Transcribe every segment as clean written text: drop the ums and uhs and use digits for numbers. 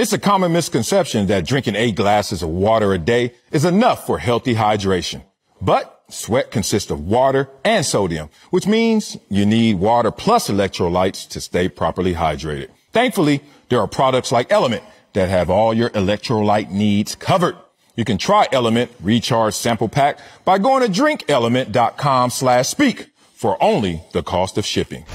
It's a common misconception that drinking 8 glasses of water a day is enough for healthy hydration. But sweat consists of water and sodium, which means you need water plus electrolytes to stay properly hydrated. Thankfully, there are products like Element that have all your electrolyte needs covered. You can try Element Recharge Sample Pack by going to drinkelement.com/speak for only the cost of shipping.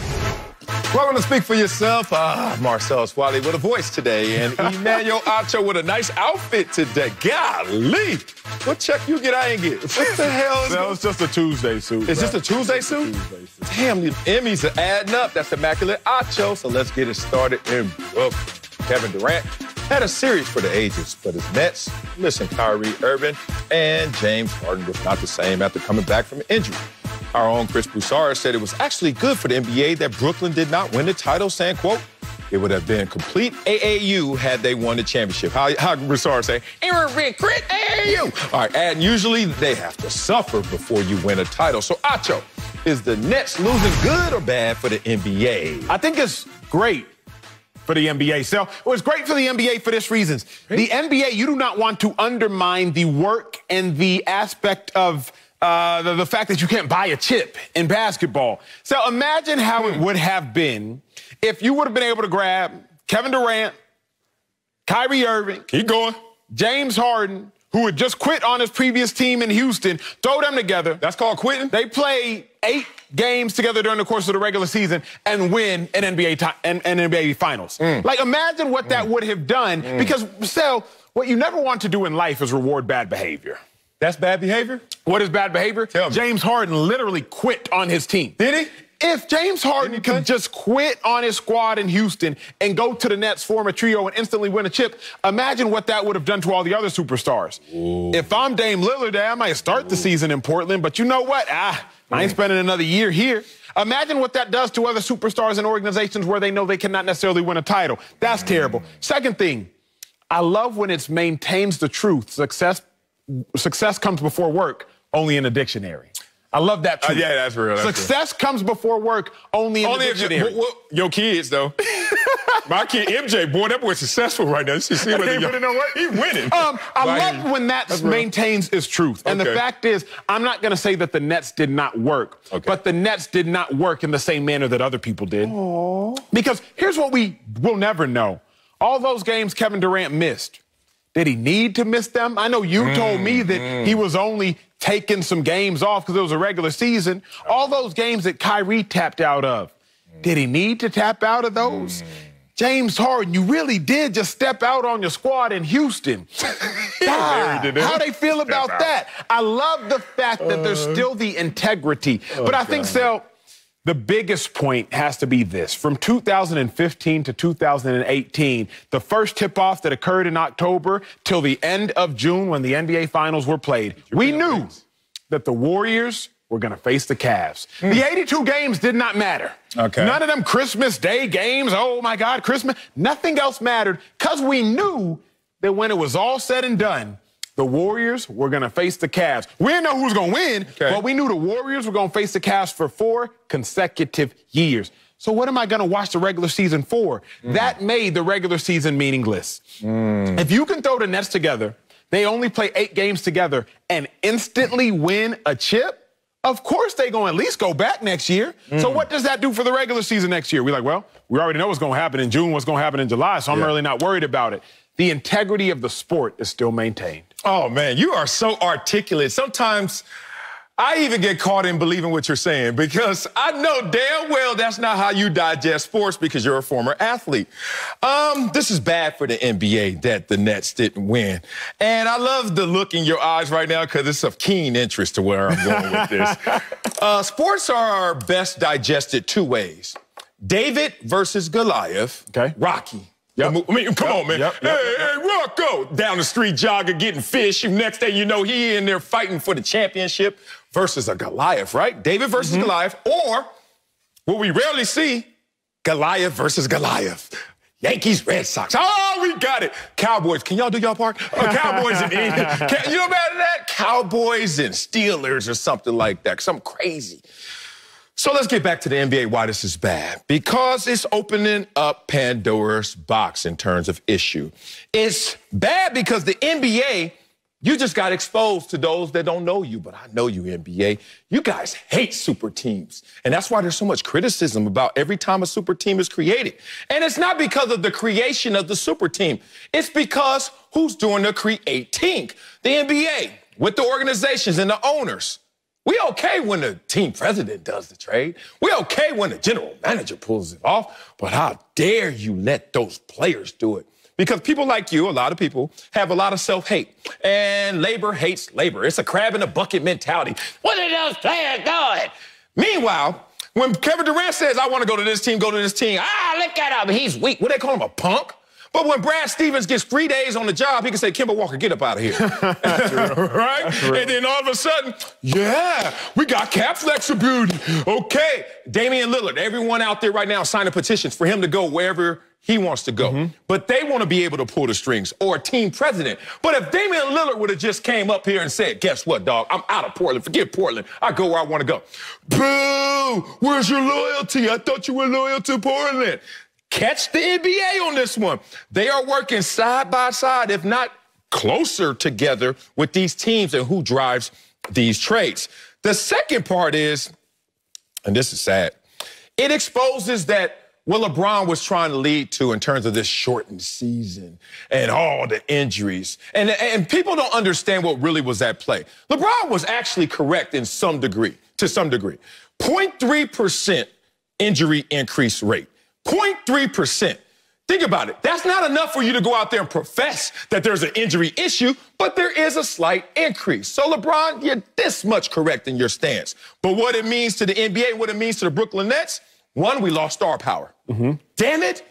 Welcome to Speak for Yourself. Marcel Swally with a voice today, and Emmanuel Acho with a nice outfit today. Golly, what check you get? I ain't get. What the hell is No, it's just a Tuesday suit. It's just a Tuesday suit? Damn, the Emmys are adding up. That's immaculate Acho. So let's get it started. And Kevin Durant had a series for the ages, but his Nets, listen, Kyrie Irving and James Harden was not the same after coming back from injury. Our own Chris Broussard said it was actually good for the NBA that Brooklyn did not win the title, saying, quote, it would have been complete AAU had they won the championship. How Broussard say, it would have been crit AAU. All right, and usually they have to suffer before you win a title. So, Acho, is the Nets losing good or bad for the NBA? I think it's great for the NBA. So, it was great for the NBA for this reason. The NBA, you do not want to undermine the work and the aspect of the fact that you can't buy a chip in basketball. So imagine how it would have been if you would have been able to grab Kevin Durant, Kyrie Irving, Keep going. James Harden, who had just quit on his previous team in Houston, throw them together. That's called quitting? They play 8 games together during the course of the regular season and win an NBA Finals. Like, imagine what that would have done, because, so, what you never want to do in life is reward bad behavior. That's bad behavior? What is bad behavior? Tell me. James Harden literally quit on his team. Did he? If James Harden could just quit on his squad in Houston and go to the Nets, form a trio, and instantly win a chip, imagine what that would have done to all the other superstars. Ooh. If I'm Dame Lillard, I might start the season in Portland, but you know what? I ain't spending another year here. Imagine what that does to other superstars and organizations where they know they cannot necessarily win a title. That's terrible. Second thing, I love when it maintains the truth. Success comes before work, only in a dictionary. I love that truth. Yeah, that's real. Success comes before work, only in the dictionary. Your kids, though. My kid, MJ, boy, that boy's successful right now. You see what you know what? He's winning. I love when that maintains its truth. And the fact is, I'm not going to say that the Nets did not work, but the Nets did not work in the same manner that other people did. Aww. Because here's what we will never know. All those games Kevin Durant missed, did he need to miss them? I know you told me that he was only taking some games off because it was a regular season. All those games that Kyrie tapped out of, did he need to tap out of those? James Harden, you really did just step out on your squad in Houston. How they feel about that? I love the fact that there's still the integrity. But I think, Sel, the biggest point has to be this. From 2015 to 2018, the first tip-off that occurred in October till the end of June when the NBA Finals were played, we knew that the Warriors were going to face the Cavs. The 82 games did not matter. None of them Christmas Day games, oh, my God, Christmas. Nothing else mattered because we knew that when it was all said and done, the Warriors were going to face the Cavs. We didn't know who was going to win, but we knew the Warriors were going to face the Cavs for 4 consecutive years. So what am I going to watch the regular season for? That made the regular season meaningless. If you can throw the Nets together, they only play 8 games together and instantly win a chip, of course they're going to at least go back next year. So what does that do for the regular season next year? We're like, well, we already know what's going to happen in June, what's going to happen in July, so I'm really not worried about it. The integrity of the sport is still maintained. Oh, man, you are so articulate. Sometimes I even get caught in believing what you're saying because I know damn well that's not how you digest sports because you're a former athlete. This is bad for the NBA that the Nets didn't win. And I love the look in your eyes right now because it's of keen interest to where I'm going with this. Sports are best digested 2 ways. David versus Goliath. Rocky. I mean, come on, man. Hey, Rocco! Down the street jogger getting fish. Next thing you know, he in there fighting for the championship versus a Goliath, right? David versus Goliath. Or, what we rarely see, Goliath versus Goliath. Yankees, Red Sox. Oh, we got it. Cowboys. Can y'all do y'all part? Cowboys and Indians. You know about that? Cowboys and Steelers or something like that. Something crazy. So let's get back to the NBA, why this is bad. Because it's opening up Pandora's box in terms of issue. It's bad because the NBA, you just got exposed to those that don't know you, but I know you, NBA. You guys hate super teams. And that's why there's so much criticism about every time a super team is created. And it's not because of the creation of the super team. It's because who's doing the creating? The NBA, with the organizations and the owners. We okay when the team president does the trade. We okay when the general manager pulls it off. But how dare you let those players do it? Because people like you, a lot of people, have a lot of self-hate. And labor hates labor. It's a crab in a bucket mentality. What are those players doing? Meanwhile, when Kevin Durant says, I want to go to this team, look at him, he's weak. What, they call him a punk? But when Brad Stevens gets 3 days on the job, he can say, Kemba Walker, get up out of here. Right? And then all of a sudden, yeah, we got cap flexibility. Okay. Damian Lillard, everyone out there right now signing petitions for him to go wherever he wants to go. But they want to be able to pull the strings, or a team president. But if Damian Lillard would have just came up here and said, guess what, dog? I'm out of Portland. Forget Portland. I go where I want to go. Boo! Where's your loyalty? I thought you were loyal to Portland. Catch the NBA on this one. They are working side by side, if not closer together, with these teams and who drives these trades. The second part is, and this is sad, it exposes that what LeBron was trying to lead to in terms of this shortened season and all the injuries. And people don't understand what really was at play. LeBron was actually correct to some degree. 0.3% injury increase rate. 0.3%. Think about it. That's not enough for you to go out there and profess that there's an injury issue, but there is a slight increase. So, LeBron, you're this much correct in your stance. But what it means to the NBA, what it means to the Brooklyn Nets, one, we lost star power. Damn it.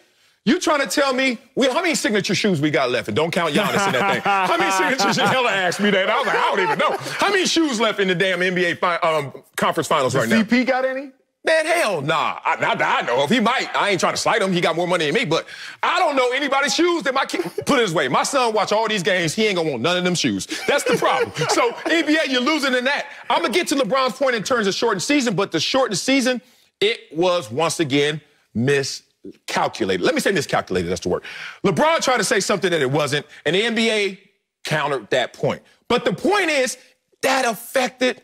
You trying to tell me how many signature shoes we got left? And don't count Giannis in that thing. How many signatures? Hella asked me that. I was like, I don't even know. How many shoes left in the damn NBA conference finals right now? CP got any? Man, hell nah. Not that I know of. He might. I ain't trying to slight him. He got more money than me. But I don't know anybody's shoes that my kid... Put it this way. My son watch all these games. He ain't going to want none of them shoes. That's the problem. So, NBA, you're losing in that. I'm going to get to LeBron's point in terms of shortened season. But the shortened season, it was, once again, miscalculated. Let me say miscalculated. That's the word. LeBron tried to say something that it wasn't. And the NBA countered that point. But the point is, that affected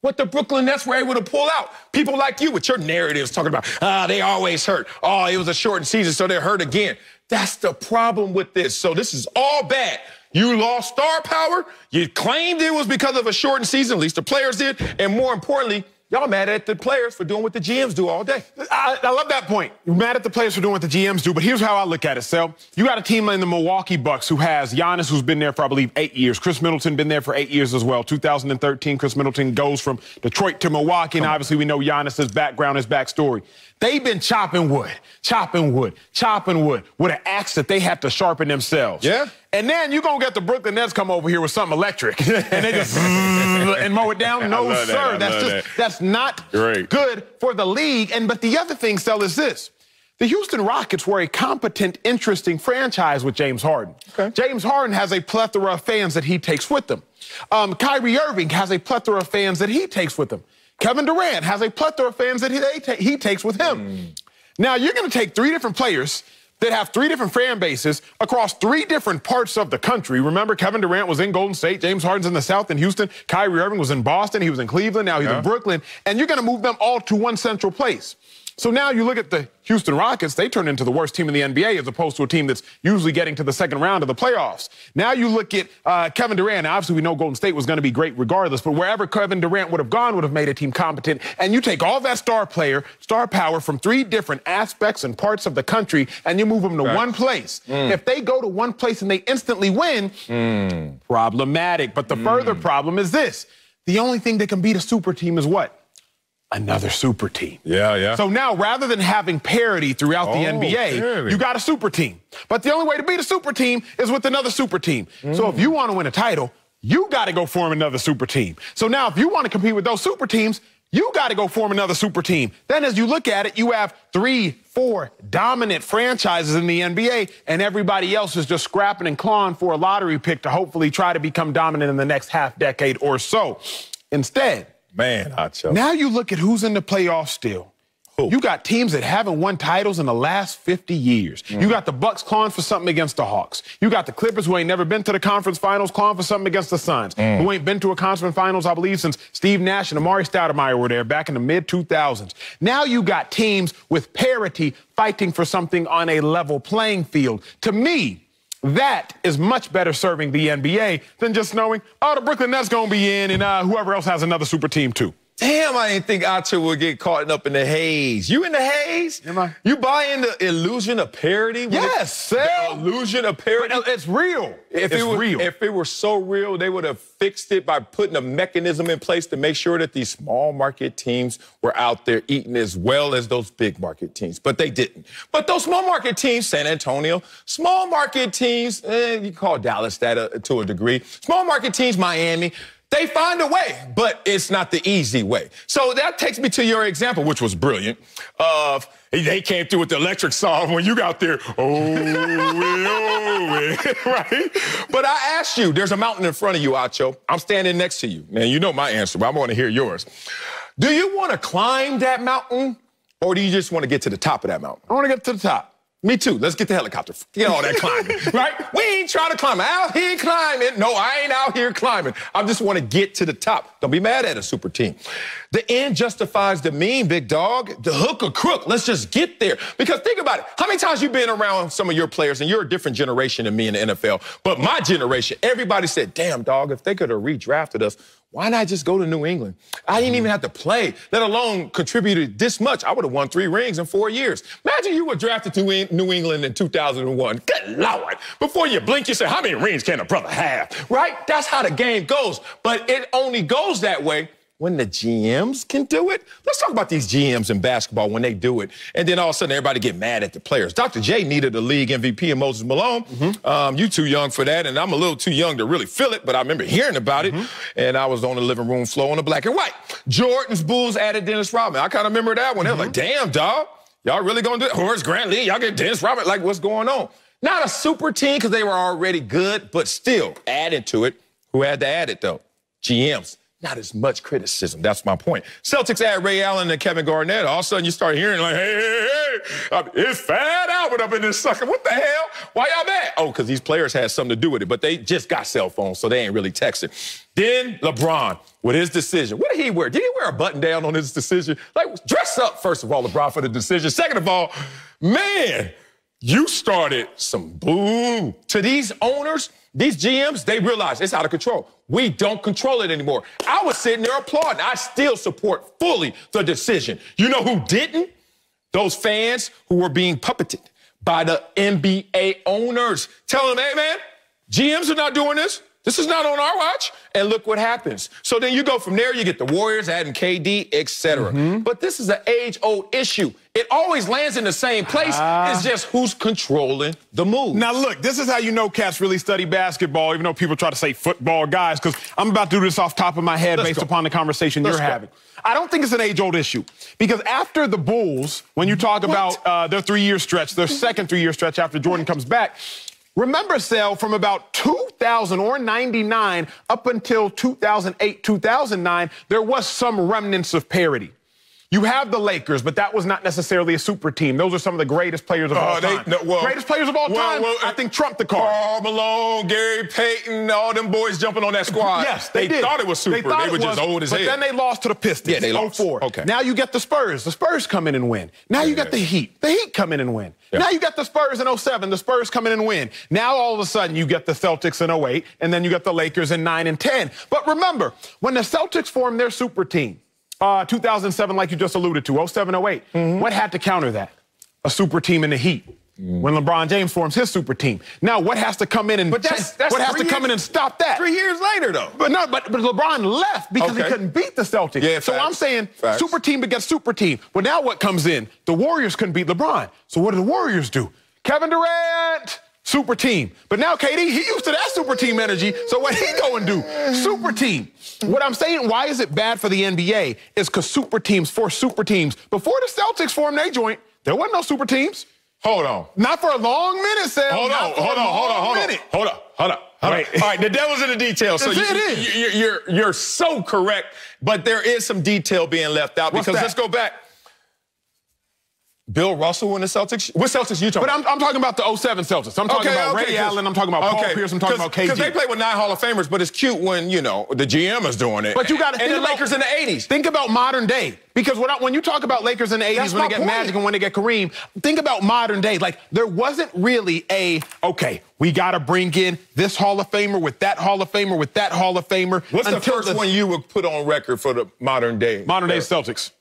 what the Brooklyn Nets were able to pull out. People like you with your narratives talking about, they always hurt. Oh, it was a shortened season, so they're hurt again. That's the problem with this. So this is all bad. You lost star power. You claimed it was because of a shortened season, at least the players did. And more importantly, y'all mad at the players for doing what the GMs do all day. I love that point. You're mad at the players for doing what the GMs do, but here's how I look at it, Sel. You got a team in the Milwaukee Bucks who has Giannis, who's been there for, I believe, 8 years. Chris Middleton been there for 8 years as well. 2013, Chris Middleton goes from Detroit to Milwaukee, and obviously we know Giannis's background, his backstory. They've been chopping wood with an axe that they have to sharpen themselves. Yeah. And then you're going to get the Brooklyn Nets come over here with something electric and they just and mow it down. No, sir. That's not good for the league. But the other thing, Sel, is this. The Houston Rockets were a competent, interesting franchise with James Harden. Okay. James Harden has a plethora of fans that he takes with him. Kyrie Irving has a plethora of fans that he takes with him. Kevin Durant has a plethora of fans that he takes with him. Now, you're going to take 3 different players that have 3 different fan bases across 3 different parts of the country. Remember, Kevin Durant was in Golden State, James Harden's in the South in Houston, Kyrie Irving was in Boston, he was in Cleveland, now he's in Brooklyn, and you're going to move them all to one central place. So now you look at the Houston Rockets, they turn into the worst team in the NBA as opposed to a team that's usually getting to the second round of the playoffs. Now you look at Kevin Durant. Now, obviously, we know Golden State was going to be great regardless, but wherever Kevin Durant would have gone would have made a team competent. And you take all that star power from 3 different aspects and parts of the country, and you move them to one place. If they go to one place and they instantly win, problematic. But the further problem is this. The only thing that can beat a super team is what? Another super team. Yeah. So now, rather than having parity throughout the NBA, you got a super team. But the only way to beat a super team is with another super team. So if you want to win a title, you got to go form another super team. So now, if you want to compete with those super teams, you got to go form another super team. Then as you look at it, you have 3, 4 dominant franchises in the NBA, and everybody else is just scrapping and clawing for a lottery pick to hopefully try to become dominant in the next half decade or so. Instead, Man, Acho. Now you look at who's in the playoffs still. Ooh. You got teams that haven't won titles in the last 50 years. You got the Bucks clawing for something against the Hawks. You got the Clippers, who ain't never been to the conference finals, clawing for something against the Suns, who ain't been to a conference finals, I believe, since Steve Nash and Amari Stoudemire were there back in the mid-2000s. Now you got teams with parity fighting for something on a level playing field. To me, that is much better serving the NBA than just knowing, oh, the Brooklyn Nets going to be in and whoever else has another super team too. Damn, I didn't think Acho would get caught up in the haze. You in the haze? Am I? You buying the illusion of parity? Yes, Sal. The illusion of parity? But it's real. If it were so real, they would have fixed it by putting a mechanism in place to make sure that these small market teams were out there eating as well as those big market teams. But they didn't. But those small market teams, San Antonio, small market teams, you call Dallas that to a degree, small market teams, Miami, they find a way, but it's not the easy way. So that takes me to your example, which was brilliant, of they came through with the electric saw when you got there, right? But I asked you, there's a mountain in front of you, Acho. I'm standing next to you. Now, you know my answer, but I want to hear yours. Do you want to climb that mountain, or do you just want to get to the top of that mountain? I want to get to the top. Me too. Let's get the helicopter. Get all that climbing, right? We ain't trying to climb. Out here climbing. No, I ain't out here climbing. I just want to get to the top. Don't be mad at a super team. The end justifies the mean, big dog. The hook or crook. Let's just get there. Because think about it. How many times you been around some of your players, and you're a different generation than me in the NFL, but my generation, everybody said, damn, dog, if they could have redrafted us, why not just go to New England? I didn't even have to play, let alone contributed this much. I would have won 3 rings in 4 years. Imagine you were drafted to New England in 2001. Good Lord. Before you blink, you say, how many rings can a brother have? Right? That's how the game goes. But it only goes that way when the GMs can do it. Let's talk about these GMs in basketball when they do it. And then all of a sudden, everybody get mad at the players. Dr. J needed a league MVP in Moses Malone. You too young for that, and I'm a little too young to really feel it, but I remember hearing about it, and I was on the living room floor on the black and white. Jordan's Bulls added Dennis Rodman. I kind of remember that one. They were like, damn, dog, y'all really going to do it? Horace Grant Lee, y'all get Dennis Rodman. Like, what's going on? Not a super team because they were already good, but still adding to it. Who had to add it, though? GMs. Not as much criticism. That's my point. Celtics add Ray Allen and Kevin Garnett. All of a sudden, you start hearing like, hey, it's Fat Albert up in this sucker. What the hell? Why y'all mad? Oh, because these players had something to do with it, but they just got cell phones, so they ain't really texting. Then LeBron with his decision. What did he wear? Did he wear a button down on his decision? Like, dress up, first of all, LeBron, for the decision. Second of all, man, you started some boo to these owners. These GMs, they realize it's out of control. We don't control it anymore. I was sitting there applauding. I still support fully the decision. You know who didn't? Those fans who were being puppeted by the NBA owners. Telling them, hey, man, GMs are not doing this. This is not on our watch. And look what happens. So then you go from there, you get the Warriors adding KD, etc. But this is an age-old issue. It always lands in the same place. It's just who's controlling the move. Now, look, this is how you know cats really study basketball, even though people try to say football guys, because I'm about to do this off top of my head based upon the conversation you're having. I don't think it's an age-old issue, because after the Bulls, when you talk about their 3-year stretch, their second 3-year stretch after Jordan comes back, remember, Sal, from about 2000 or 99 up until 2008, 2009, there was some remnants of parity. You have the Lakers, but that was not necessarily a super team. Those are some of the greatest players of all time. Greatest players of all time, I think, trumped the card. Karl Malone, Gary Payton, all them boys jumping on that squad. Yes, they thought it was super. They were just old as hell. But then they lost to the Pistons. Yeah, they lost. 04. Okay. Now you get the Spurs. The Spurs come in and win. Now you got the Heat. The Heat come in and win. Now you got the Spurs in 07. The Spurs come in and win. Now all of a sudden you get the Celtics in 08, and then you got the Lakers in 9 and 10. But remember, when the Celtics formed their super team, 2007, like you just alluded to, 07, 08. What had to counter that? A super team in the Heat. When LeBron James forms his super team. Now, what has to come in and what has to come in and stop that? 3 years later, though. But LeBron left because he couldn't beat the Celtics. Yeah, so I'm saying super team against super team. Well, now what comes in? The Warriors couldn't beat LeBron. So what do the Warriors do? Kevin Durant, super team. But now KD, he used to that super team energy. So what he go and do? Super team. What I'm saying, why is it bad for the NBA, is because super teams force super teams. Before the Celtics formed their joint, there wasn't no super teams. Hold on. Not for a long minute, Sam. Hold on. All right, the devil's in the details. So you're so correct, but there is some detail being left out because let's go back. Bill Russell in the Celtics? What Celtics you talking about? But I'm talking about the 07 Celtics. I'm talking about Ray Allen. I'm talking about Paul Pierce. I'm talking about KG. Because they play with 9 Hall of Famers, but it's cute when, you know, the GM is doing it. But you got to think about the Lakers in the 80s. Think about modern day. Because when you talk about Lakers in the 80s, when they get Magic and when they get Kareem, think about modern day. Like, there wasn't really okay, we got to bring in this Hall of Famer with that Hall of Famer with that Hall of Famer. What's the first one you would put on record for the modern day? Modern day Celtics.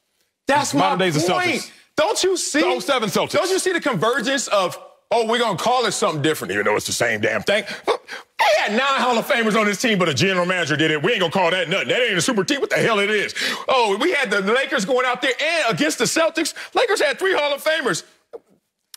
That's modern days of Celtics. Don't you see? The 07 Celtics. Don't you see the convergence of, we're going to call it something different, even though it's the same damn thing? They had 9 Hall of Famers on this team, but a general manager did it. We ain't going to call that nothing. That ain't a super team. What the hell it is? Oh, we had the Lakers going out there and against the Celtics. Lakers had 3 Hall of Famers.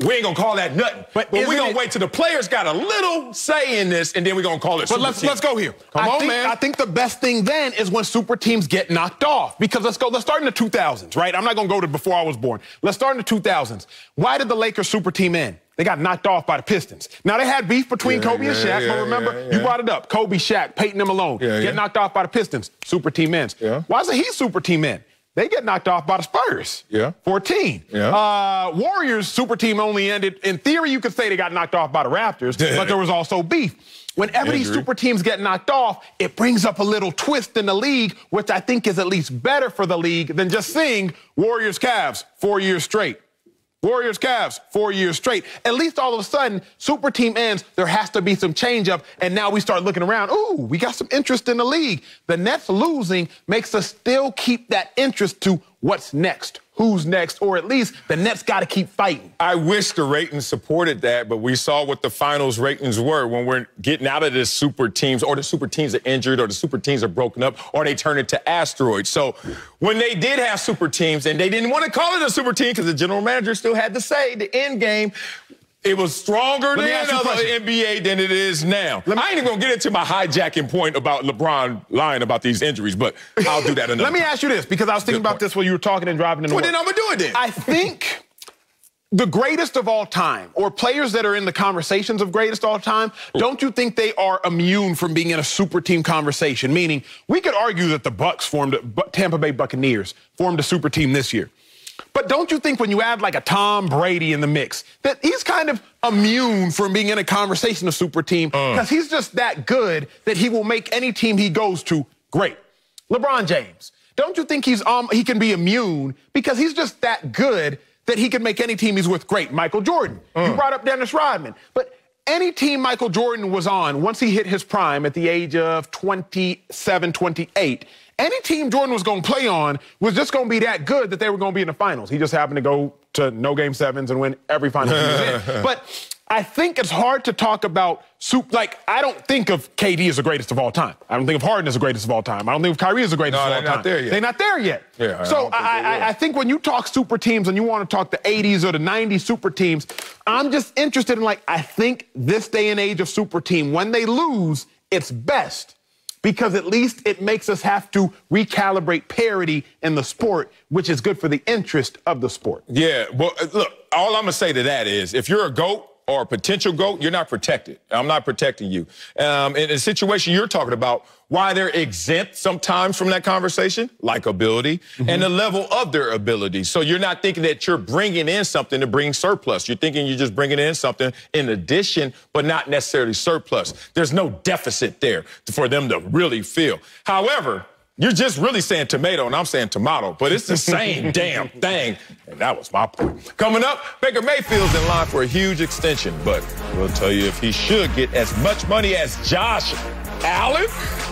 We ain't going to call that nothing. But we're going to wait till the players got a little say in this, and then we're going to call it super team. Let's go here. Come on, man. I think the best thing then is when super teams get knocked off. Because let's start in the 2000s, right? I'm not going to go to before I was born. Let's start in the 2000s. Why did the Lakers super team end? They got knocked off by the Pistons. Now, they had beef between Kobe and Shaq, but remember, you brought it up. Kobe, Shaq, Peyton, them alone. Get knocked off by the Pistons. Super team ends. Why isn't he super team end? They get knocked off by the Spurs. 14. Warriors super team only ended. In theory, you could say they got knocked off by the Raptors, but there was also beef. Whenever these super teams get knocked off, it brings up a little twist in the league, which I think is at least better for the league than just seeing Warriors-Cavs 4 years straight. Warriors-Cavs 4 years straight. At least all of a sudden, super team ends, there has to be some change up, and now we start looking around. Ooh, we got some interest in the league. The Nets losing makes us still keep that interest to what's next, who's next, or at least the Nets got to keep fighting. I wish the ratings supported that, but we saw what the finals ratings were when we're getting out of this super teams, or the super teams are injured, or the super teams are broken up, or they turn into asteroids. So when they did have super teams, and they didn't want to call it a super team because the general manager still had to say the end game, it was stronger than the NBA than it is now. I ain't even going to get into my hijacking point about LeBron lying about these injuries, but I'll do that another Let me ask you this, because I was thinking about this while you were talking and driving in the Well, then I'm going to do it then. I think the greatest of all time, or players that are in the conversations of greatest of all time, don't you think they are immune from being in a super team conversation? Meaning, we could argue that the Tampa Bay Buccaneers formed a super team this year. But don't you think when you add like a Tom Brady in the mix, that he's kind of immune from being in a conversation of super team because he's just that good that he will make any team he goes to great? LeBron James, don't you think he can be immune because he's just that good that he can make any team he's with great? Michael Jordan, you brought up Dennis Rodman, but any team Michael Jordan was on, once he hit his prime at the age of 27, 28, any team Jordan was going to play on was just going to be that good that they were going to be in the finals. He just happened to go to no Game 7s and win every final he was in. But I think it's hard to talk about I don't think of KD as the greatest of all time. I don't think of Harden as the greatest of all time. I don't think of Kyrie as the greatest of all time. They're not there yet. They're not there yet. Yeah, so I think when you talk super teams and you want to talk the 80s or the 90s super teams, I'm just interested in I think this day and age of super team, when they lose, it's best. Because at least it makes us have to recalibrate parity in the sport, which is good for the interest of the sport. Yeah, well, look, all I'm going to say to that is if you're a GOAT or a potential GOAT, you're not protected. I'm not protecting you. In a situation you're talking about, why they're exempt sometimes from that conversation, like ability, and the level of their ability. So you're not thinking that you're bringing in something to bring surplus. You're thinking you're just bringing in something in addition, but not necessarily surplus. There's no deficit there for them to really feel. However, you're just really saying tomato, and I'm saying tomato, but it's the same damn thing. And that was my point. Coming up, Baker Mayfield's in line for a huge extension, but we'll tell you if he should get as much money as Josh Allen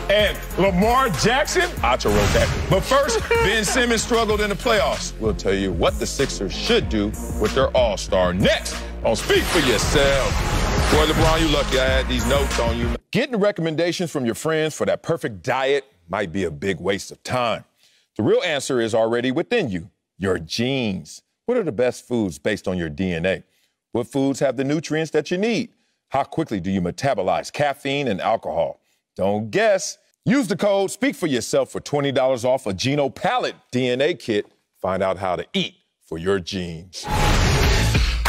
and Lamar Jackson. Acho wrote that. But first, Ben Simmons struggled in the playoffs. We'll tell you what the Sixers should do with their all-star next on Speak for Yourself. Boy, LeBron, you lucky I had these notes on you. Getting recommendations from your friends for that perfect diet might be a big waste of time. The real answer is already within you, your genes. What are the best foods based on your DNA? What foods have the nutrients that you need? How quickly do you metabolize caffeine and alcohol? Don't guess. Use the code Speak for Yourself for $20 off a Geno Palette DNA kit. Find out how to eat for your genes.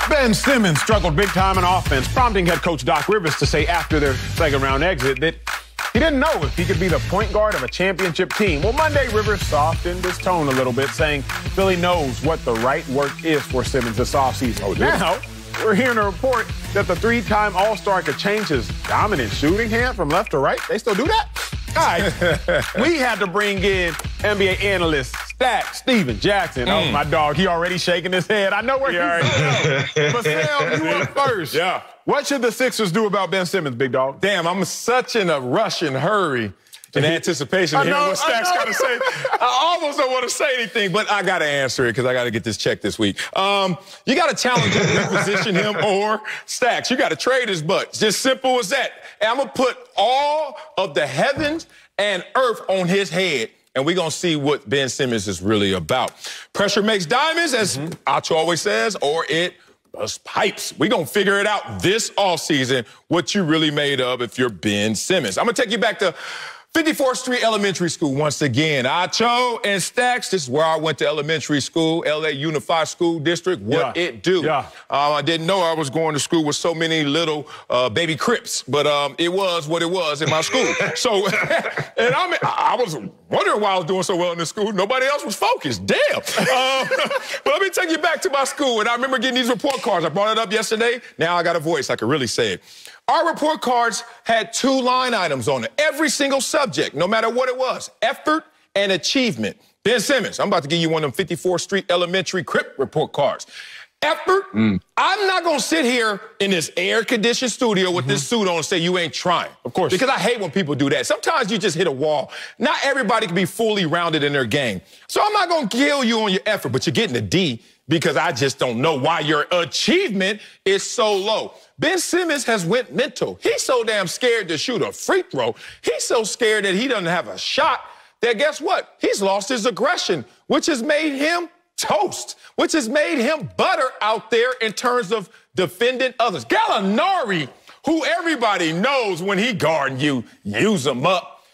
Ben Simmons struggled big time in offense, prompting head coach Doc Rivers to say after their second-round exit that he didn't know if he could be the point guard of a championship team. Well, Monday, Rivers softened his tone a little bit, saying Philly knows what the right work is for Simmons this offseason. Oh, now, we're hearing a report that the three-time All-Star could change his dominant shooting hand from left to right. They still do that? All right. We had to bring in NBA analyst Steven Jackson. Oh, my dog. He already shaking his head. I know where he's going. Marcel, you up first. Yeah. What should the Sixers do about Ben Simmons, big dog? Damn, I'm such in a rush and hurry in anticipation of hearing what Stack's got to say. I almost don't want to say anything, but I got to answer it because I got to get this check this week. You got to challenge him, reposition him, or Stacks, you got to trade his butt. It's just simple as that. And I'm going to put all of the heavens and earth on his head, and we're going to see what Ben Simmons is really about. Pressure makes diamonds, as Acho always says, or it busts pipes. We're going to figure it out this offseason, what you really made of if you're Ben Simmons. I'm going to take you back to 54th Street Elementary School once again. Acho and Stacks, this is where I went to elementary school, LA Unified School District. What it do? I didn't know I was going to school with so many little baby Crips, but it was what it was in my school. So, and I was wondering why I was doing so well in this school. Nobody else was focused. Damn. But let me take you back to my school, and I remember getting these report cards. I brought it up yesterday. Now I got a voice. I can really say it. Our report cards had 2 line items on it. Every single subject, no matter what it was, effort and achievement. Ben Simmons, I'm about to give you one of them 54th Street Elementary Crip report cards. Effort, I'm not going to sit here in this air-conditioned studio with this suit on and say you ain't trying. Of course. Because I hate when people do that. Sometimes you just hit a wall. Not everybody can be fully rounded in their game. So I'm not going to kill you on your effort, but you're getting a D because I just don't know why your achievement is so low. Ben Simmons has went mental. He's so damn scared to shoot a free throw. He's so scared that he doesn't have a shot that guess what? He's lost his aggression, which has made him toast, which has made him butter out there in terms of defending others. Gallinari, who everybody knows when he guarding you, use him up.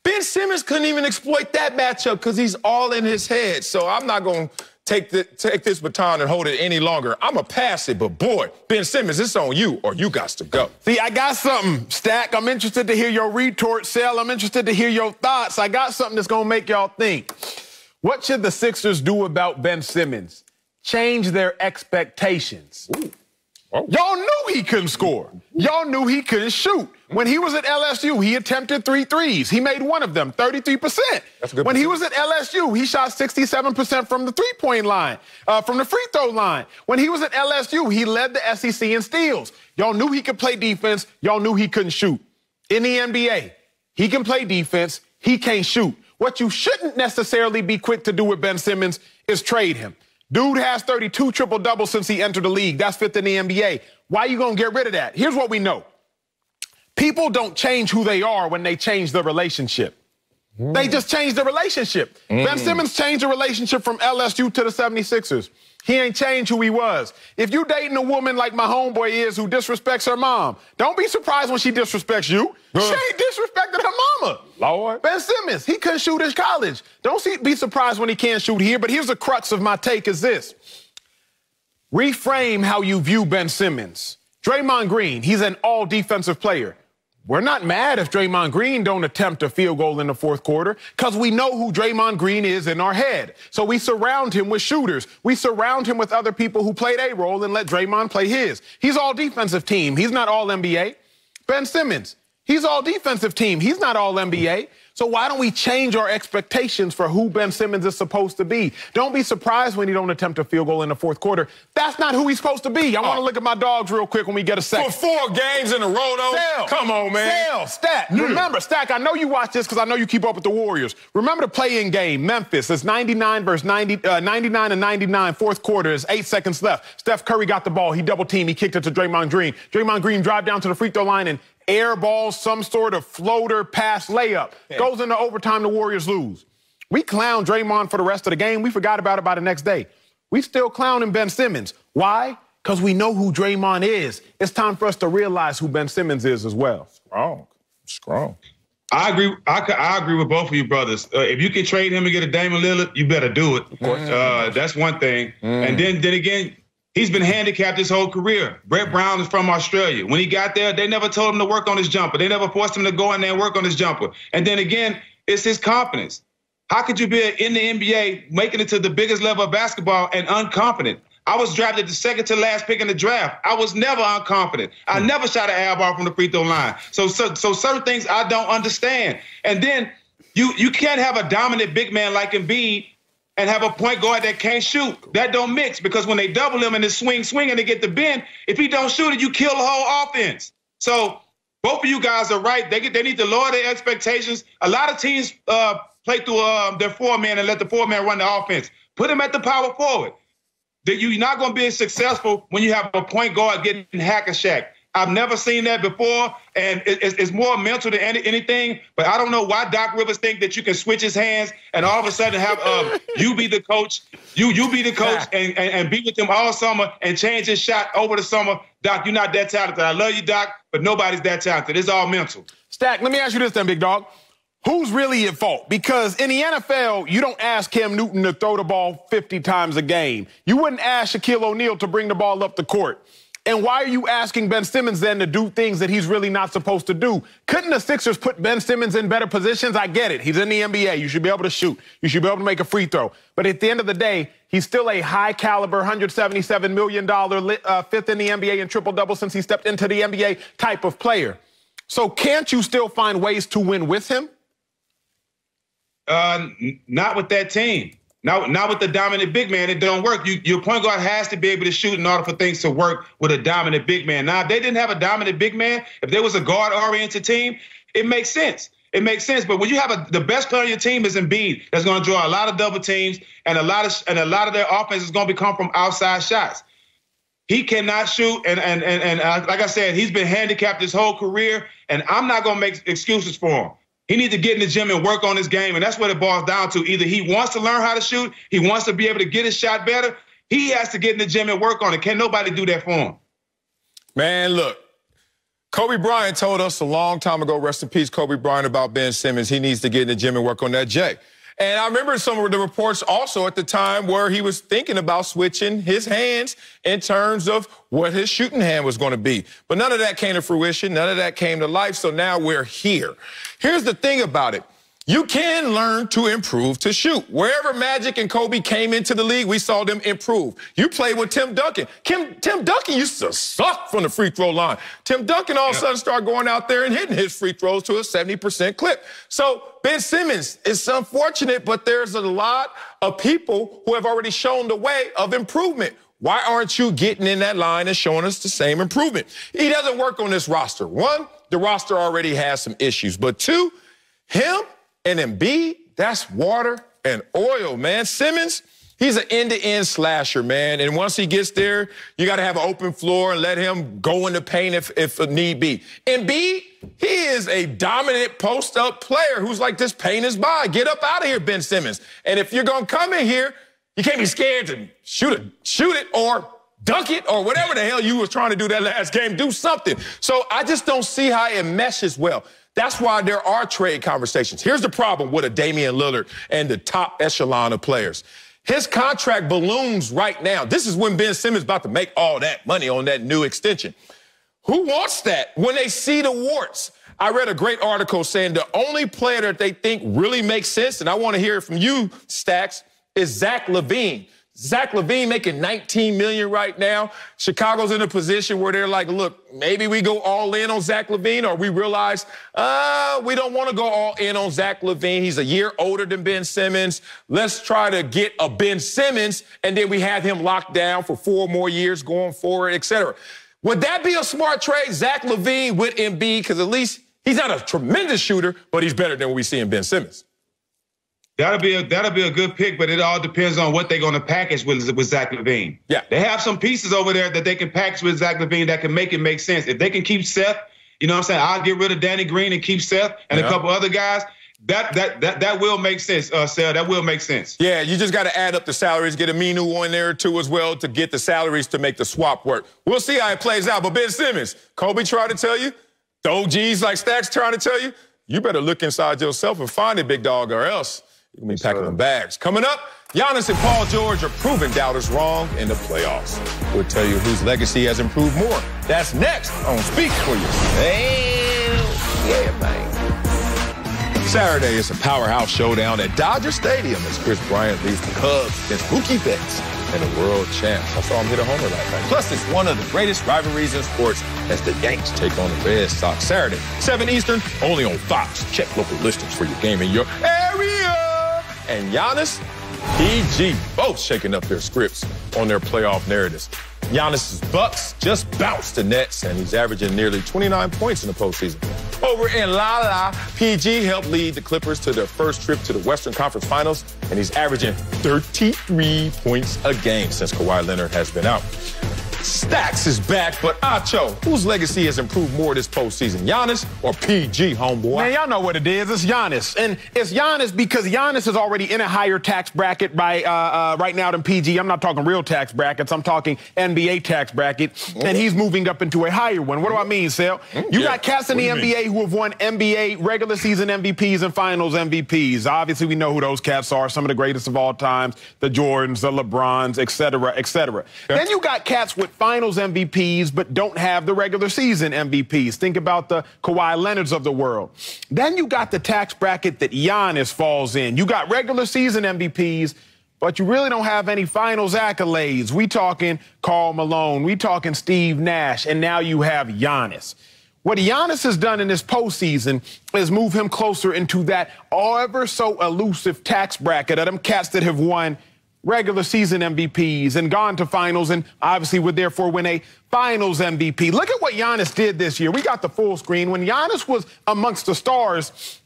Ben Simmons couldn't even exploit that matchup because he's all in his head. So I'm not going to take this baton and hold it any longer. I'm going to pass it, but boy, Ben Simmons, it's on you or you got to go. See, I got something, Stack. I'm interested to hear your retort, Sel. I'm interested to hear your thoughts. I got something that's going to make y'all think. What should the Sixers do about Ben Simmons? Change their expectations. Y'all knew he couldn't score. Y'all knew he couldn't shoot. When he was at LSU, he attempted 3 threes. He made one of them, 33%. That's a good. When he was at LSU, he shot 67% from the three-point line, from the free throw line. When he was at LSU, he led the SEC in steals. Y'all knew he could play defense. Y'all knew he couldn't shoot. In the NBA, he can play defense. He can't shoot. What you shouldn't necessarily be quick to do with Ben Simmons is trade him. Dude has 32 triple-doubles since he entered the league. That's 5th in the NBA. Why you gonna get rid of that? Here's what we know. People don't change who they are when they change the relationship. They just change the relationship. Ben Simmons changed the relationship from LSU to the 76ers. He ain't changed who he was. If you dating a woman like my homeboy is who disrespects her mom, don't be surprised when she disrespects you. She ain't disrespected her mama. Lord. Ben Simmons, he couldn't shoot in college. Don't be surprised when he can't shoot here, but here's the crux of my take is this. Reframe how you view Ben Simmons. Draymond Green, he's an all-defensive player. We're not mad if Draymond Green don't attempt a field goal in the 4th quarter because we know who Draymond Green is in our head. So we surround him with shooters. We surround him with other people who played a role and let Draymond play his. He's all defensive team. He's not all NBA. Ben Simmons, he's all defensive team. He's not all NBA. So why don't we change our expectations for who Ben Simmons is supposed to be? Don't be surprised when he don't attempt a field goal in the 4th quarter. That's not who he's supposed to be. I want to look at my dogs real quick when we get a second. For 4 games in a row, though? Sel, come on, man. Sel, Stack. Remember, Stack, I know you watch this because I know you keep up with the Warriors. Remember the play-in game, Memphis. It's 99 versus 99 and 99, 4th quarter. There's 8 seconds left. Steph Curry got the ball. He double-teamed. He kicked it to Draymond Green. Draymond Green drive down to the free throw line and airball some sort of floater pass layup. Goes into overtime, the Warriors lose. We clown Draymond for the rest of the game. We forgot about it by the next day. We still clowning Ben Simmons. Why? Because we know who Draymond is. It's time for us to realize who Ben Simmons is as well. Strong. I agree. I agree with both of you brothers. If you can trade him and get a Damian Lillard, you better do it. Of course. That's one thing. And then again, He's been handicapped his whole career. Brett Brown is from Australia. When he got there, they never told him to work on his jumper. They never forced him to go in there and work on his jumper. And then again, it's his confidence. How could you be in the NBA, making it to the biggest level of basketball and unconfident? I was drafted the second to last pick in the draft. I was never unconfident. I never shot an air ball from the free throw line. So certain things I don't understand. And then you can't have a dominant big man like Embiid and have a point guard that can't shoot. That don't mix, because when they double him and they swing and they get the bend, if he don't shoot it, you kill the whole offense. So both of you guys are right. They need to lower their expectations. A lot of teams play through their four-man and let the four-man run the offense. Put him at the power forward. You're not going to be successful when you have a point guard getting hack-a-shack. I've never seen that before, and it's more mental than anything. But I don't know why Doc Rivers think that you can switch his hands and all of a sudden have you be the coach, you be the coach, and be with him all summer and change his shot over the summer. Doc, you're not that talented. I love you, Doc, but nobody's that talented. It's all mental. Stack, let me ask you this then, big dog. Who's really at fault? Because in the NFL, you don't ask Cam Newton to throw the ball 50 times a game. You wouldn't ask Shaquille O'Neal to bring the ball up the court. And why are you asking Ben Simmons then to do things that he's really not supposed to do? Couldn't the Sixers put Ben Simmons in better positions? I get it. He's in the NBA. You should be able to shoot. You should be able to make a free throw. But at the end of the day, he's still a high-caliber, $177 million, fifth in the NBA in triple-double since he stepped into the NBA type of player. So can't you still find ways to win with him? Not with that team. Not with the dominant big man. It don't work. Your point guard has to be able to shoot in order for things to work with a dominant big man. Now, if they didn't have a dominant big man, if there was a guard-oriented team, it makes sense. It makes sense. But when you have the best player on your team is Embiid, that's going to draw a lot of double teams, and a lot of their offense is going to come from outside shots. He cannot shoot, and like I said, he's been handicapped his whole career, and I'm not going to make excuses for him. He needs to get in the gym and work on his game, and that's what it boils down to. Either he wants to learn how to shoot, he wants to be able to get his shot better, he has to get in the gym and work on it. Can't nobody do that for him. Man, look, Kobe Bryant told us a long time ago, rest in peace, Kobe Bryant, about Ben Simmons. He needs to get in the gym and work on that J. And I remember some of the reports also at the time where he was thinking about switching his hands in terms of what his shooting hand was going to be. But none of that came to fruition. None of that came to life. So now we're here. Here's the thing about it. You can learn to improve to shoot. Wherever Magic and Kobe came into the league, we saw them improve. You played with Tim Duncan. Tim Duncan used to suck from the free throw line. Tim Duncan all of a sudden started going out there and hitting his free throws to a 70% clip. So Ben Simmons, it's unfortunate, but there's a lot of people who have already shown the way of improvement. Why aren't you getting in that line and showing us the same improvement? He doesn't work on this roster. One, the roster already has some issues. But two, him and Embiid, that's water and oil, man. Simmons, he's an end-to-end slasher, man. And once he gets there, you got to have an open floor and let him go in the paint if need be. Embiid, he is a dominant post-up player who's like, this paint is by. Get up out of here, Ben Simmons. And if you're going to come in here, you can't be scared to shoot it or dunk it or whatever the hell you was trying to do that last game. Do something. So I just don't see how it meshes well. That's why there are trade conversations. Here's the problem with a Damian Lillard and the top echelon of players. His contract balloons right now. This is when Ben Simmons is about to make all that money on that new extension. Who wants that when they see the warts? I read a great article saying the only player that they think really makes sense, and I want to hear it from you, Stacks, is Zach LaVine. Zach LaVine making $19 million right now. Chicago's in a position where they're like, look, maybe we go all in on Zach LaVine, or we realize we don't want to go all in on Zach LaVine. He's a year older than Ben Simmons. Let's try to get a Ben Simmons, and then we have him locked down for 4 more years going forward, et cetera. Would that be a smart trade, Zach LaVine with Embiid? Because at least he's not a tremendous shooter, but he's better than what we see in Ben Simmons. That'll be a good pick, but it all depends on what they're going to package with Zach LaVine. Yeah. They have some pieces over there that they can package with Zach LaVine that can make it make sense. If they can keep Seth, you know what I'm saying, I'll get rid of Danny Green and keep Seth and a couple other guys. That will make sense, Seth. That will make sense. Yeah, you just got to add up the salaries, get a Minu in there too as well to get the salaries to make the swap work. We'll see how it plays out. But Ben Simmons, Kobe tried to tell you, the OGs like Stacks trying to tell you, you better look inside yourself and find it, big dog, or else You're going to be packing them bags. Coming up, Giannis and Paul George are proving doubters wrong in the playoffs. We'll tell you whose legacy has improved more. That's next on Speak For Yourself. Yeah, man. Saturday is a powerhouse showdown at Dodger Stadium as Chris Bryant leads the Cubs against Mookie Betts and the world champs. I saw him hit a homer last night. Plus, it's one of the greatest rivalries in sports as the Yanks take on the Red Sox. Saturday, 7 Eastern, only on Fox. Check local listings for your game in your area. And Giannis, PG, both shaking up their scripts on their playoff narratives. Giannis's Bucks just bounced the Nets, and he's averaging nearly 29 points in the postseason. Over in La, PG helped lead the Clippers to their first trip to the Western Conference Finals, and he's averaging 33 points a game since Kawhi Leonard has been out. Stacks is back, but Acho, whose legacy has improved more this postseason, Giannis or PG, homeboy? Man, y'all know what it is. It's Giannis. And it's Giannis because Giannis is already in a higher tax bracket right now than PG. I'm not talking real tax brackets. I'm talking NBA tax bracket. And he's moving up into a higher one. What do I mean, Sal? You got cats in the NBA who have won NBA regular season MVPs and finals MVPs. Obviously, we know who those cats are. Some of the greatest of all times, the Jordans, the LeBrons, et cetera, et cetera. Yeah. Then you got cats with finals MVPs but don't have the regular season MVPs. Think about the Kawhi Leonards of the world. Then you got the tax bracket that Giannis falls in. You got regular season MVPs, but you really don't have any finals accolades. We talking Karl Malone, we talking Steve Nash, and now you have Giannis. What Giannis has done in this postseason is move him closer into that ever so elusive tax bracket of them cats that have won regular season MVPs and gone to finals and obviously would therefore win a finals MVP. Look at what Giannis did this year. We got the full screen. When Giannis was amongst the stars,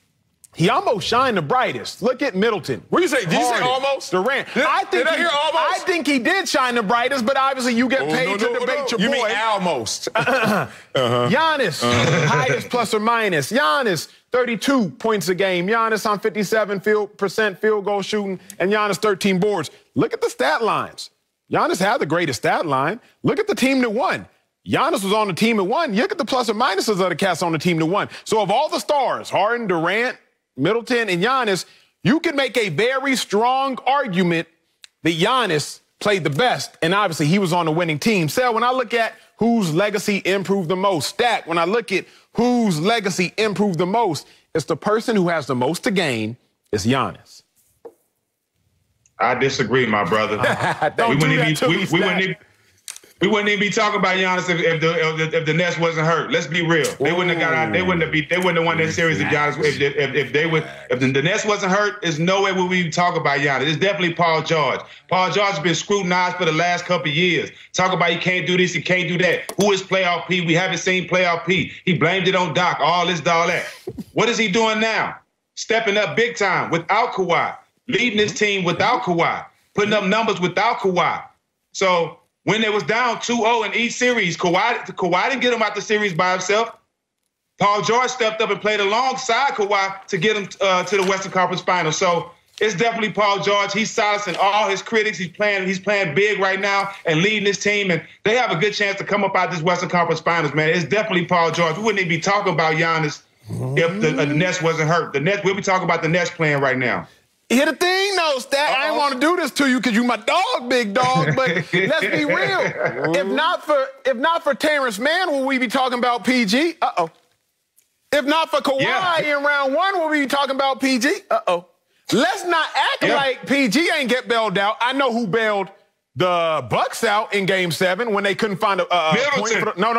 he almost shined the brightest. Look at Middleton. What do you say? Did you say almost? Durant. Did I hear almost? I think he did shine the brightest, but obviously you get paid to debate your boy. You mean almost. Giannis, highest plus or minus. Giannis, 32 points a game. Giannis on 57% field goal shooting, and Giannis 13 boards. Look at the stat lines. Giannis had the greatest stat line. Look at the team that won. Giannis was on the team that won. Look at the plus or minuses of the cats on the team that won. So of all the stars, Harden, Durant, Middleton, and Giannis, you can make a very strong argument that Giannis played the best, and obviously he was on the winning team. So when I look at whose legacy improved the most, Stack, when I look at whose legacy improved the most, it's the person who has the most to gain is Giannis. I disagree, my brother. We wouldn't even be talking about Giannis if the Nets wasn't hurt. Let's be real. They wouldn't have got out. They wouldn't have won that series if Giannis if the Nets wasn't hurt. There's no way we would talk about Giannis. It's definitely Paul George. Paul George has been scrutinized for the last couple of years. Talk about he can't do this, he can't do that. Who is playoff P? We haven't seen playoff P. He blamed it on Doc. All this, all that. What is he doing now? Stepping up big time without Kawhi, leading his team without Kawhi, putting up numbers without Kawhi. So when they was down 2-0 in each series, Kawhi didn't get him out the series by himself. Paul George stepped up and played alongside Kawhi to get him to the Western Conference Finals. So it's definitely Paul George. He's silencing all his critics. He's playing big right now and leading his team, and they have a good chance to come up out this Western Conference Finals, man. It's definitely Paul George. We wouldn't even be talking about Giannis if the Nets wasn't hurt. We'll be talking about the Nets playing right now. Here's the thing, though, Stat. I didn't want to do this to you because you my dog, big dog. But let's be real. If not for Terrence Mann, will we be talking about PG? Uh-oh. If not for Kawhi in round one, will we be talking about PG? Uh-oh. Let's not act like PG ain't get bailed out. I know who bailed the Bucks out in Game 7 when they couldn't find a point. No,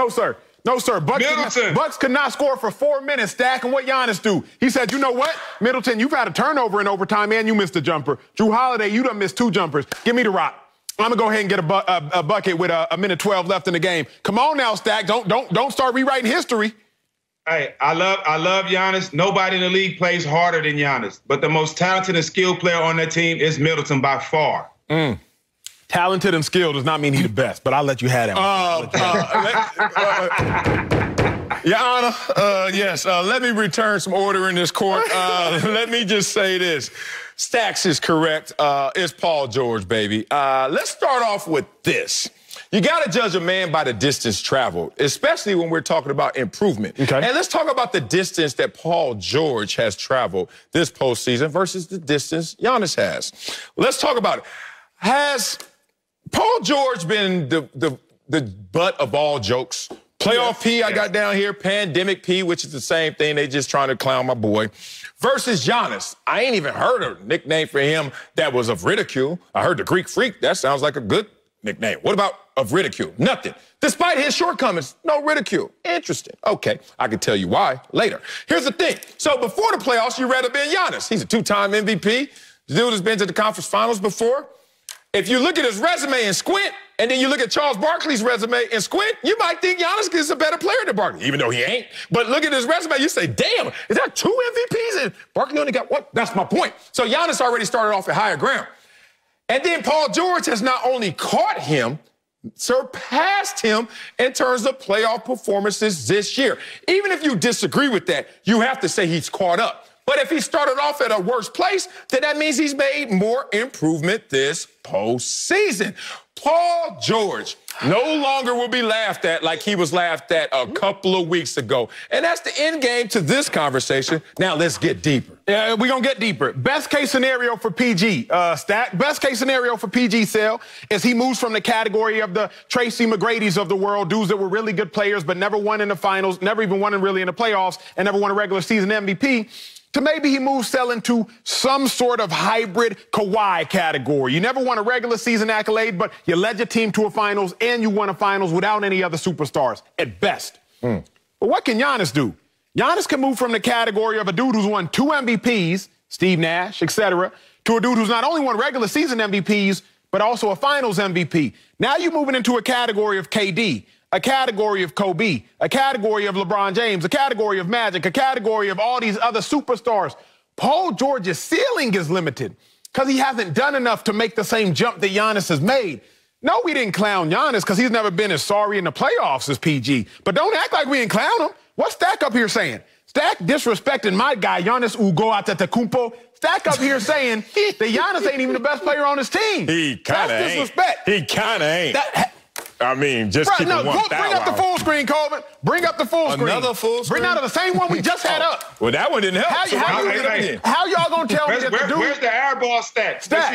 sir. No, sir. Bucks could not score for 4 minutes. Stack, and what Giannis do? He said, you know what, Middleton, you've had a turnover in overtime, and you missed a jumper. Drew Holiday, you done missed 2 jumpers. Give me the rock. I'm going to go ahead and get a bucket with a minute 12 left in the game. Come on now, Stack. Don't start rewriting history. Hey, I love Giannis. Nobody in the league plays harder than Giannis. But the most talented and skilled player on that team is Middleton by far. Talented and skilled does not mean he's the best, but I'll let you have that one. Your Honor, yes, let me return some order in this court. Let me just say this. Stacks is correct. It's Paul George, baby. Let's start off with this. You got to judge a man by the distance traveled, especially when we're talking about improvement. Okay. And let's talk about the distance that Paul George has traveled this postseason versus the distance Giannis has. Let's talk about it. Has Paul George been the butt of all jokes? Playoff P I got down here, pandemic P, which is the same thing. They just trying to clown my boy. Versus Giannis. I ain't even heard a nickname for him that was of ridicule. I heard the Greek Freak. That sounds like a good nickname. What about of ridicule? Nothing. Despite his shortcomings, no ridicule. Interesting. Okay, I can tell you why later. Here's the thing. So before the playoffs, you'd rather been Giannis. He's a 2-time MVP. The dude has been to the conference finals before. If you look at his resume and squint, and then you look at Charles Barkley's resume and squint, you might think Giannis is a better player than Barkley, even though he ain't. But look at his resume, you say, damn, is that 2 MVPs? And Barkley only got one? That's my point. So Giannis already started off at higher ground. And then Paul George has not only caught him, surpassed him in terms of playoff performances this year. Even if you disagree with that, you have to say he's caught up. But if he started off at a worse place, then that means he's made more improvement this postseason. Paul George no longer will be laughed at like he was laughed at a couple of weeks ago. And that's the end game to this conversation. Now let's get deeper. Yeah, we're going to get deeper. Best case scenario for PG, Stack. Best case scenario for PG Sale is he moves from the category of the Tracy McGrady's of the world, dudes that were really good players but never won in the finals, never even won really in the playoffs, and never won a regular season MVP, to maybe he moves Sale into some sort of hybrid Kawhi category. You never won a regular season accolade, but you led your team to a finals and you won a finals without any other superstars, at best. But what can Giannis do? Giannis can move from the category of a dude who's won 2 MVPs, Steve Nash, etc., to a dude who's not only won regular season MVPs, but also a finals MVP. Now you're moving into a category of KD, a category of Kobe, a category of LeBron James, a category of Magic, a category of all these other superstars. Paul George's ceiling is limited because he hasn't done enough to make the same jump that Giannis has made. No, we didn't clown Giannis because he's never been as sorry in the playoffs as PG. But don't act like we didn't clown him. What's Stack up here saying? Stack disrespecting my guy, Giannis Antetokounmpo. Stack up here saying that Giannis ain't even the best player on his team. He kind of ain't. Disrespect. He kind of ain't. I mean, just keep it 1,000. Bring up the full screen, Colvin. Bring up the full screen. Another full screen? Bring out the same one we just had up. Well, that one didn't help. How y'all gonna tell me that the dude... Where's the airball stat? Stat.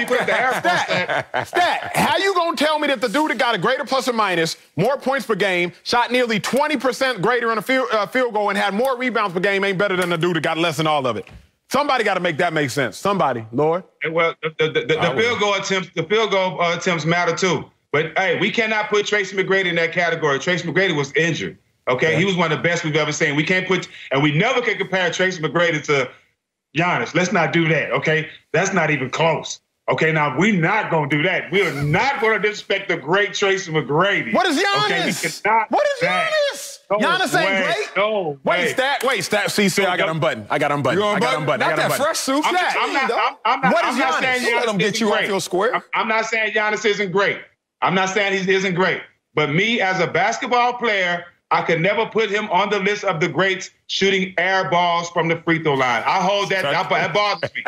How you gonna tell me that the dude that got a greater plus or minus, more points per game, shot nearly 20% greater on a field goal and had more rebounds per game ain't better than the dude that got less than all of it? Somebody got to make that make sense. Somebody, Lord. Well, the field goal attempts matter too. But, hey, we cannot put Tracy McGrady in that category. Tracy McGrady was injured, okay? He was one of the best we've ever seen. We can't put – and we never can compare Tracy McGrady to Giannis. Let's not do that, okay? That's not even close. Okay, now, we're not going to do that. We are not going to disrespect the great Tracy McGrady. What is Giannis? Okay, we cannot what is Giannis? No Giannis ain't great? No Wait, Stat. See, I got him button. I got him button. Not that fresh suit. I'm not saying Giannis. Let him get you off your square. I'm not saying Giannis isn't great. I'm not saying he isn't great. But me, as a basketball player, I could never put him on the list of the greats shooting air balls from the free throw line. I hold that. That bothers me.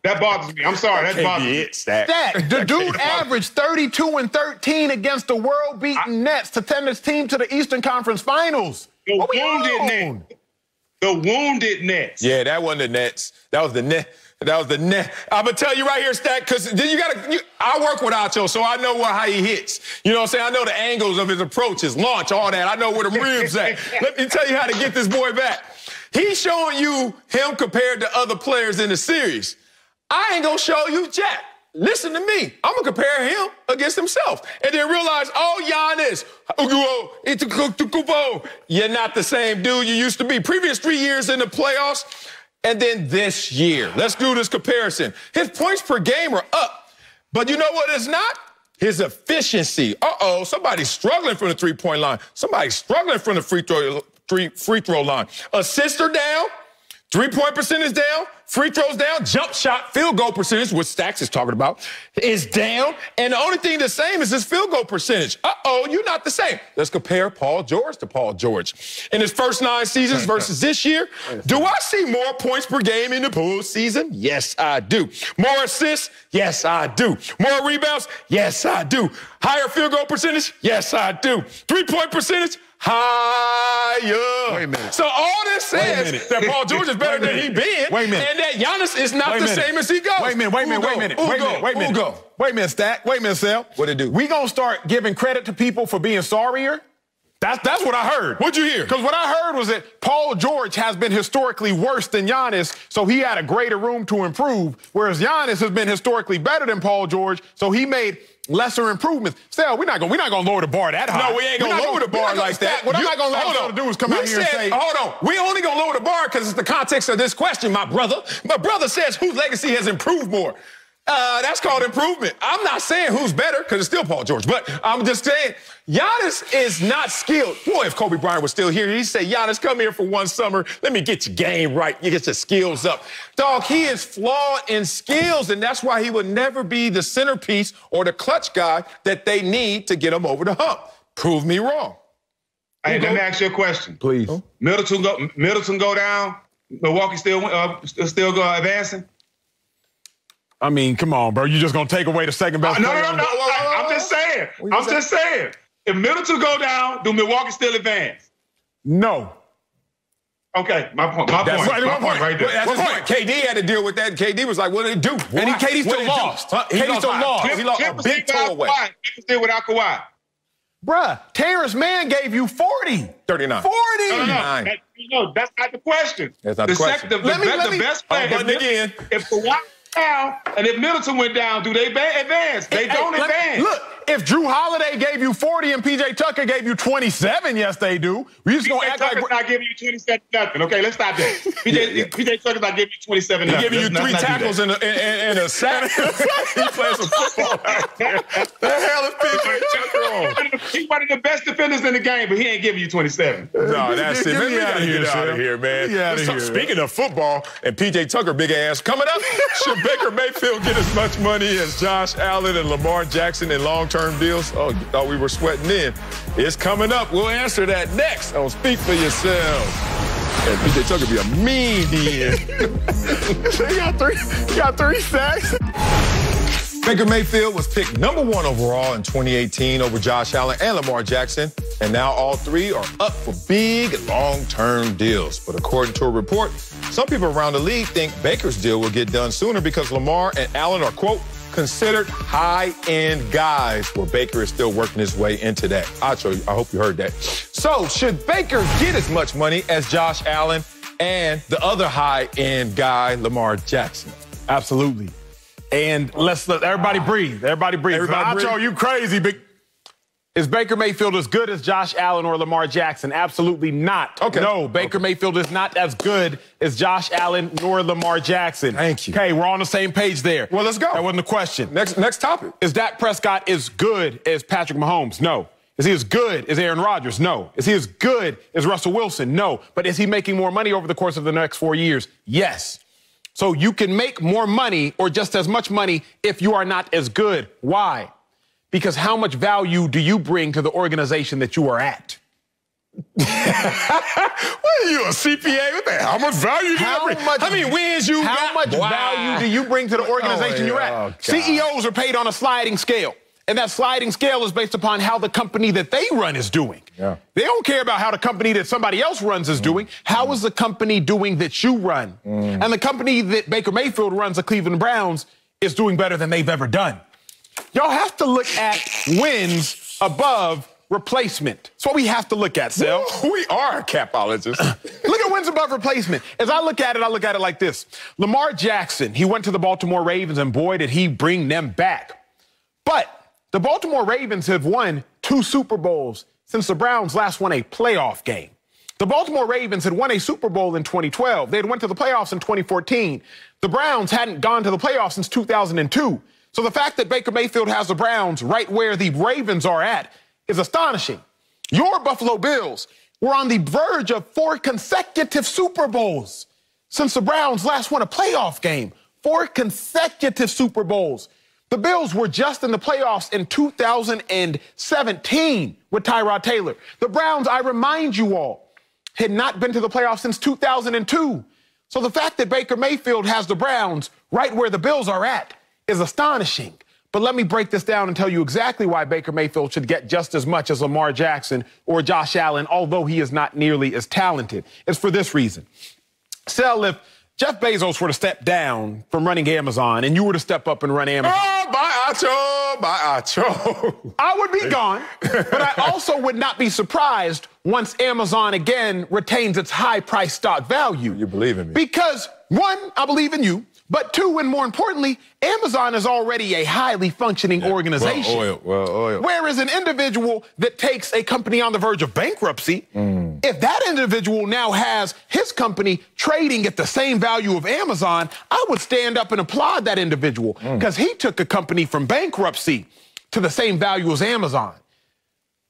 That bothers me. I'm sorry. That bothers me. Stat. The dude averaged 32 and 13 against the world-beaten Nets to send his team to the Eastern Conference Finals. The wounded Nets. Yeah, that wasn't the Nets. That was the net. I'm going to tell you right here, Stack, because I work with Acho, so I know how he hits. You know what I'm saying? I know the angles of his approach, his launch, all that. I know where the ribs at. Let me tell you how to get this boy back. He's showing you him compared to other players in the series. I ain't going to show you Jack. Listen to me. I'm going to compare him against himself. And then realize, Giannis, you're not the same dude you used to be. Previous 3 years in the playoffs, and then this year. Let's do this comparison. His points per game are up. But you know what it's not? His efficiency. Somebody's struggling from the three-point line. Somebody's struggling from the free throw line. Assists are down. 3-point percentage down, free throws down, jump shot, field goal percentage, which Stacks is talking about, is down. And the only thing the same is his field goal percentage. Uh-oh, you're not the same. Let's compare Paul George to Paul George. In his first 9 seasons versus this year, do I see more points per game in the postseason? Yes, I do. More assists? Yes, I do. More rebounds? Yes, I do. Higher field goal percentage? Yes, I do. 3-point percentage? Higher. Wait a minute. So all this says that Paul George is better than he been, and that Giannis is not the same as he goes. Wait a minute, Stack. Wait a minute, Sal. What'd it do? We gonna start giving credit to people for being sorrier? That's what I heard. What'd you hear? Because what I heard was that Paul George has been historically worse than Giannis, so he had a greater room to improve, whereas Giannis has been historically better than Paul George, so he made lesser improvements. Still, we're not gonna lower the bar that high. No, we ain't gonna lower the bar like that. What I'm not gonna let y'all do is come out here and say, hold on, we only gonna lower the bar because it's the context of this question, my brother. My brother says whose legacy has improved more. That's called improvement. I'm not saying who's better because it's still Paul George, but I'm just saying Giannis is not skilled. Boy, if Kobe Bryant was still here, he'd say, Giannis, come here for one summer. Let me get your game right. You get your skills up. Dog, he is flawed in skills, and that's why he would never be the centerpiece or the clutch guy that they need to get him over the hump. Prove me wrong. Hey, let me ask you a question. Please. Middleton go down. Milwaukee still go advancing. I mean, come on, bro. You just gonna take away the second best player? No. I'm just saying. If Middleton go down, do Milwaukee still advance? No. Okay, my point right there. That's his point. KD had to deal with that. KD was like, what did it do? And KD still lost. KD still lost. He lost a big toe away. Clippers did without Kawhi. Bruh, Terrence Mann gave you 40. 39. 40. No, that's not the question. That's not the question. The best player. Again. If Kawhi down, and if Middleton went down, do they advance? They don't advance. Look, if Drew Holiday gave you 40 and PJ Tucker gave you 27, yes, they do. We just gonna act Tucker's like not giving you 27 nothing. Okay, let's stop that. PJ Tucker's not giving you 27 nothing. He's giving you 3 tackles and a sack. He plays some football out there. The hell is PJ Tucker on? He's one of the best defenders in the game, but he ain't giving you 27. No, that's it. Man, we gotta get out of here, man. Speaking of football and PJ Tucker, big ass, coming up, should Baker Mayfield get as much money as Josh Allen and Lamar Jackson in long-term deals? Oh, you thought we were sweating in. It's coming up. We'll answer that next on Speak for Yourself. And PJ Tucker be a mean DN. You got three sacks. Baker Mayfield was picked #1 overall in 2018 over Josh Allen and Lamar Jackson, and now all 3 are up for big long-term deals. But according to a report, some people around the league think Baker's deal will get done sooner because Lamar and Allen are, quote, considered high-end guys, where Baker is still working his way into that. I'll show you. I hope you heard that. So should Baker get as much money as Josh Allen and the other high-end guy, Lamar Jackson? Absolutely. And let's let everybody breathe. Everybody breathe. Nacho, you crazy, but is Baker Mayfield as good as Josh Allen or Lamar Jackson? Absolutely not. Okay. No, Baker Mayfield is not as good as Josh Allen nor Lamar Jackson. Thank you. Okay, we're on the same page there. Well, let's go. That wasn't the question. Next topic. Is Dak Prescott as good as Patrick Mahomes? No. Is he as good as Aaron Rodgers? No. Is he as good as Russell Wilson? No. But is he making more money over the course of the next 4 years? Yes. So you can make more money or just as much money if you are not as good. Why? Because how much value do you bring to the organization that you are at? What are you, a CPA? What the hell? How much value do you bring? How many wins you got? How much value do you bring to the organization you're at? CEOs are paid on a sliding scale. And that sliding scale is based upon how the company that they run is doing. Yeah. They don't care about how the company that somebody else runs is doing. How is the company doing that you run? And the company that Baker Mayfield runs, the Cleveland Browns, is doing better than they've ever done. Y'all have to look at wins above replacement. That's what we have to look at, Sel. We are capologists. Look at wins above replacement. As I look at it like this. Lamar Jackson, he went to the Baltimore Ravens, and boy, did he bring them back. But the Baltimore Ravens have won 2 Super Bowls since the Browns last won a playoff game. The Baltimore Ravens had won a Super Bowl in 2012. They had went to the playoffs in 2014. The Browns hadn't gone to the playoffs since 2002. So the fact that Baker Mayfield has the Browns right where the Ravens are at is astonishing. Your Buffalo Bills were on the verge of 4 consecutive Super Bowls. since the Browns last won a playoff game. 4 consecutive Super Bowls. The Bills were just in the playoffs in 2017 with Tyrod Taylor. The Browns, I remind you all, had not been to the playoffs since 2002. So the fact that Baker Mayfield has the Browns right where the Bills are at is astonishing. But let me break this down and tell you exactly why Baker Mayfield should get just as much as Lamar Jackson or Josh Allen, although he is not nearly as talented. It's for this reason. Sell, if Jeff Bezos were to step down from running Amazon and you were to step up and run Amazon. Oh, bye, Acho. I would be gone, but I also would not be surprised once Amazon again retains its high price stock value. You believe in me. Because, 1, I believe in you, but 2, and more importantly, Amazon is already a highly functioning organization. Well, oil. Whereas an individual that takes a company on the verge of bankruptcy, if that individual now has his company trading at the same value of Amazon, I would stand up and applaud that individual because he took a company from bankruptcy to the same value as Amazon.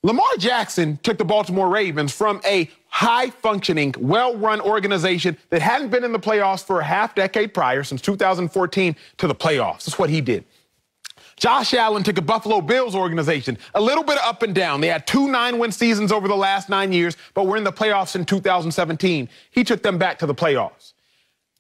Lamar Jackson took the Baltimore Ravens from a high-functioning, well-run organization that hadn't been in the playoffs for a half-decade prior, since 2014, to the playoffs. That's what he did. Josh Allen took a Buffalo Bills organization, a little bit up and down. They had 2 9-win seasons over the last 9 years, but were in the playoffs in 2017. He took them back to the playoffs.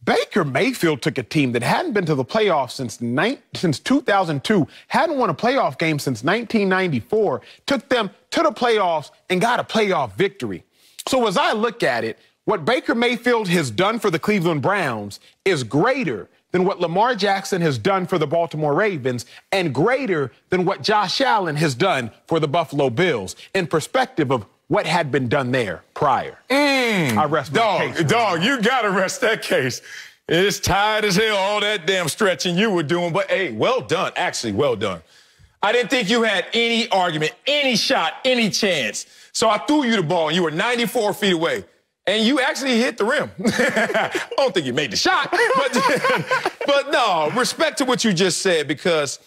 Baker Mayfield took a team that hadn't been to the playoffs since 2002, hadn't won a playoff game since 1994, took them to the playoffs and got a playoff victory. So as I look at it, what Baker Mayfield has done for the Cleveland Browns is greater than what Lamar Jackson has done for the Baltimore Ravens and greater than what Josh Allen has done for the Buffalo Bills in perspective of what had been done there prior. I rest my case. Dog, you got to rest that case. It's tired as hell, all that damn stretching you were doing. But, hey, well done. Actually, well done. I didn't think you had any argument, any shot, any chance. So I threw you the ball, and you were 94 feet away. And you actually hit the rim. I don't think you made the shot. But no, respect to what you just said, because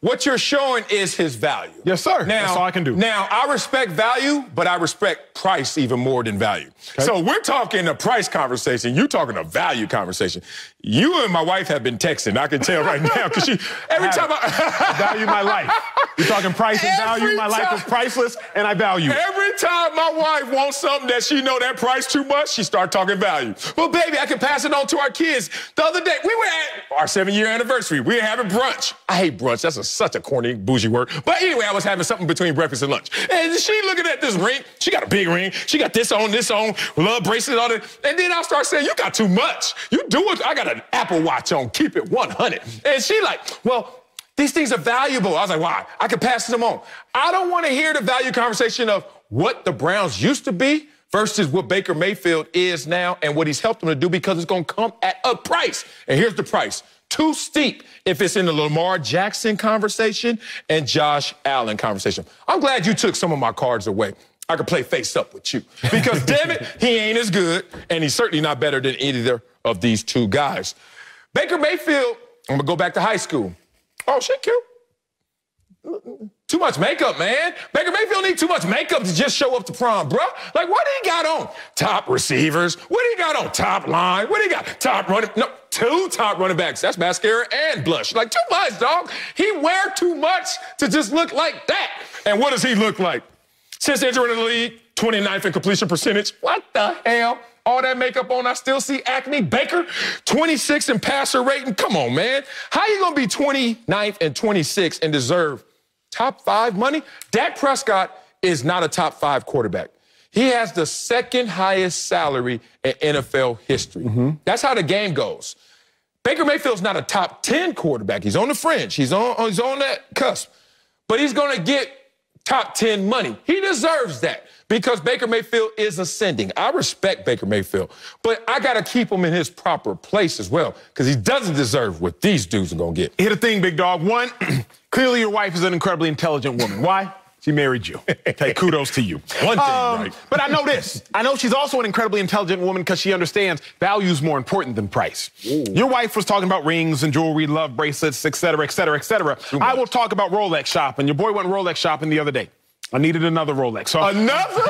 what you're showing is his value. Yes, sir. Now, that's all I can do. Now, I respect value, but I respect price even more than value. Okay. So we're talking a price conversation. You're talking a value conversation. You and my wife have been texting. I can tell right now, because every time I value my life. You're talking price and value. My life is priceless, and I value it. Every time my wife wants something that she know that price too much, she start talking value. Well, baby, I can pass it on to our kids. The other day, we were at our 7-year anniversary. We were having brunch. I hate brunch. That's such a corny, bougie word. But anyway, I was having something between breakfast and lunch. And she looking at this ring. She got a big ring. She got this on, love bracelet on it. And then I start saying, you got too much. You do it. I got an Apple Watch on. Keep it 100. And she like, well, these things are valuable. I was like, why? I could pass them on. I don't want to hear the value conversation of what the Browns used to be versus what Baker Mayfield is now and what he's helped them to do, because it's going to come at a price. And here's the price. Too steep if it's in the Lamar Jackson conversation and Josh Allen conversation. I'm glad you took some of my cards away. I could play face up with you. Because, damn it, he ain't as good, and he's certainly not better than either of these two guys. Baker Mayfield, I'm going to go back to high school. Oh, shit, cute. Too much makeup, man. Baker Mayfield need too much makeup to just show up to prom, bruh. Like, what do he got on? Top receivers. What do he got on? Top line. What do he got? Top running. No, 2 top running backs. That's mascara and blush. Like, too much, dog. He wear too much to just look like that. And what does he look like? Since entering the league, 29th in completion percentage. What the hell? All that makeup on, I still see acne. Baker, 26 in passer rating. Come on, man. How you going to be 29th and 26 and deserve top 5 money? Dak Prescott is not a top 5 quarterback. He has the 2nd highest salary in NFL history. That's how the game goes. Baker Mayfield's not a top 10 quarterback. He's on the fringe. He's on that cusp. But he's going to get top 10 money. He deserves that because Baker Mayfield is ascending. I respect Baker Mayfield, but I got to keep him in his proper place as well, because he doesn't deserve what these dudes are going to get. Here's the thing, big dog. 1, clearly your wife is an incredibly intelligent woman. Why? She married you. Okay, kudos to you. One thing, right? But I know this. I know she's also an incredibly intelligent woman because she understands value is more important than price. Ooh. Your wife was talking about rings and jewelry, love bracelets, et cetera, et cetera, et cetera. I will talk about Rolex shopping. Your boy went Rolex shopping the other day. I needed another Rolex. So another?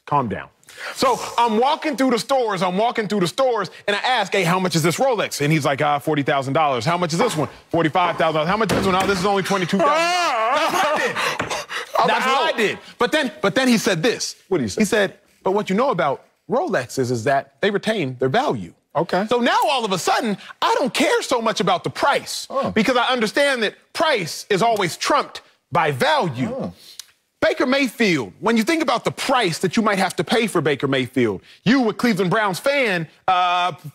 Calm down. So I'm walking through the stores, and I ask, hey, how much is this Rolex? And he's like, $40,000. How much is this one? $45,000. How much is this one? Oh, this is only $22,000. That's what I did. That's what I did. But then he said this. What did he say? He said, but what you know about Rolexes is that they retain their value. Okay. So now all of a sudden, I don't care so much about the price because I understand that price is always trumped by value. Baker Mayfield, when you think about the price that you might have to pay for Baker Mayfield, you, a Cleveland Browns fan,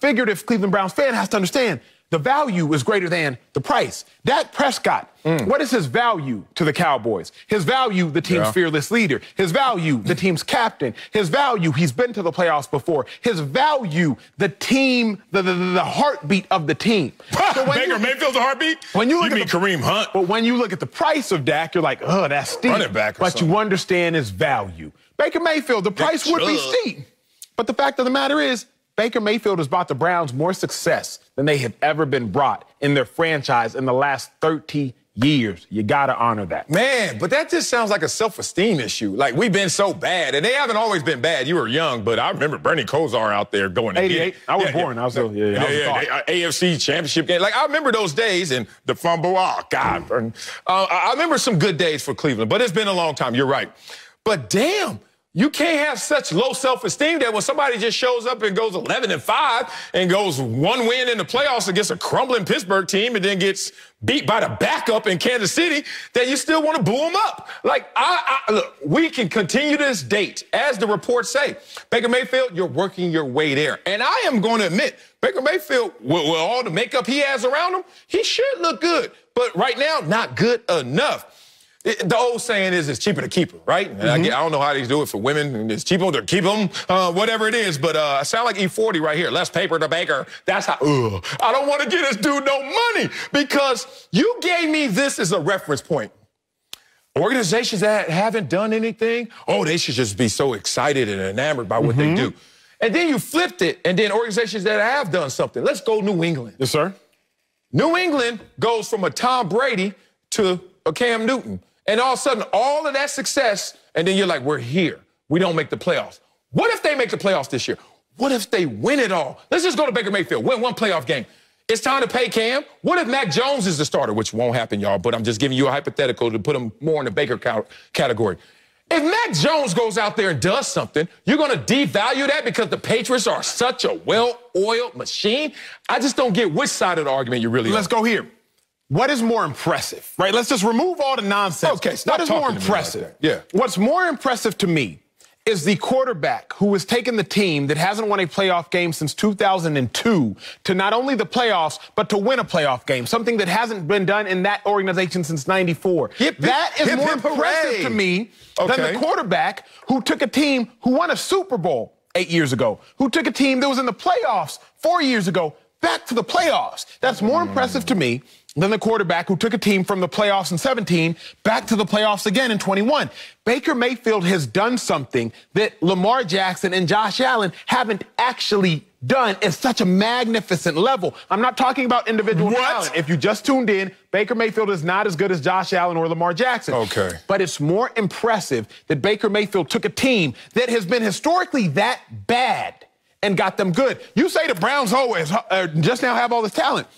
figurative Cleveland Browns fan, has to understand the value is greater than the price. Dak Prescott, what is his value to the Cowboys? His value, the team's fearless leader. His value, the team's captain. His value, he's been to the playoffs before. His value, the team, the heartbeat of the team. So Baker Mayfield's a heartbeat? When you look mean Kareem Hunt? But when you look at the price of Dak, you're like, oh, that's steep. Running back or but something. you understand his value. Baker Mayfield, the price would be steep. But the fact of the matter is, Baker Mayfield has brought the Browns more success than they have ever been brought in their franchise in the last 30 years. You got to honor that. Man, but that just sounds like a self-esteem issue. Like, we've been so bad, and they haven't always been bad. You were young, but I remember Bernie Kosar out there going 88. I was born. I was still, AFC championship game. Like, I remember those days and the fumble. Oh, God. I remember some good days for Cleveland, but it's been a long time. You're right. But damn, you can't have such low self-esteem that when somebody just shows up and goes 11-5 and goes one win in the playoffs against a crumbling Pittsburgh team and then gets beat by the backup in Kansas City, that you still want to boo them up. Like, look, we can continue this date. As the reports say, Baker Mayfield, you're working your way there. And I am going to admit, Baker Mayfield, with all the makeup he has around him, he should look good. But right now, not good enough. The old saying is it's cheaper to keep her, right? And I don't know how they do it for women. It's cheaper to keep them, whatever it is. But I sound like E40 right here. Less paper to Baker. That's how, I don't want to give this dude no money because you gave me this as a reference point. Organizations that haven't done anything, they should just be so excited and enamored by what they do. And then you flipped it, and then organizations that have done something. Let's go New England. Yes, sir. New England goes from a Tom Brady to a Cam Newton. And all of a sudden, all of that success, and then you're like, we're here. We don't make the playoffs. What if they make the playoffs this year? What if they win it all? Let's just go to Baker Mayfield, win one playoff game. It's time to pay Cam. What if Mac Jones is the starter, which won't happen, y'all, but I'm just giving you a hypothetical to put him more in the Baker category. If Mac Jones goes out there and does something, you're going to devalue that because the Patriots are such a well-oiled machine? I just don't get which side of the argument you really Let's go here. What is more impressive, right? Let's just remove all the nonsense. Okay, stop what is more talking to me impressive? like that. Yeah. What's more impressive to me is the quarterback who has taken the team that hasn't won a playoff game since 2002 to not only the playoffs, but to win a playoff game, something that hasn't been done in that organization since '94. That is more impressive to me than the quarterback who took a team who won a Super Bowl 8 years ago, who took a team that was in the playoffs 4 years ago back to the playoffs. That's more impressive to me than the quarterback who took a team from the playoffs in 17 back to the playoffs again in 21. Baker Mayfield has done something that Lamar Jackson and Josh Allen haven't actually done at such a magnificent level. I'm not talking about individual talent. If you just tuned in, Baker Mayfield is not as good as Josh Allen or Lamar Jackson. Okay. But it's more impressive that Baker Mayfield took a team that has been historically that bad and got them good. You say the Browns always just now have all this talent.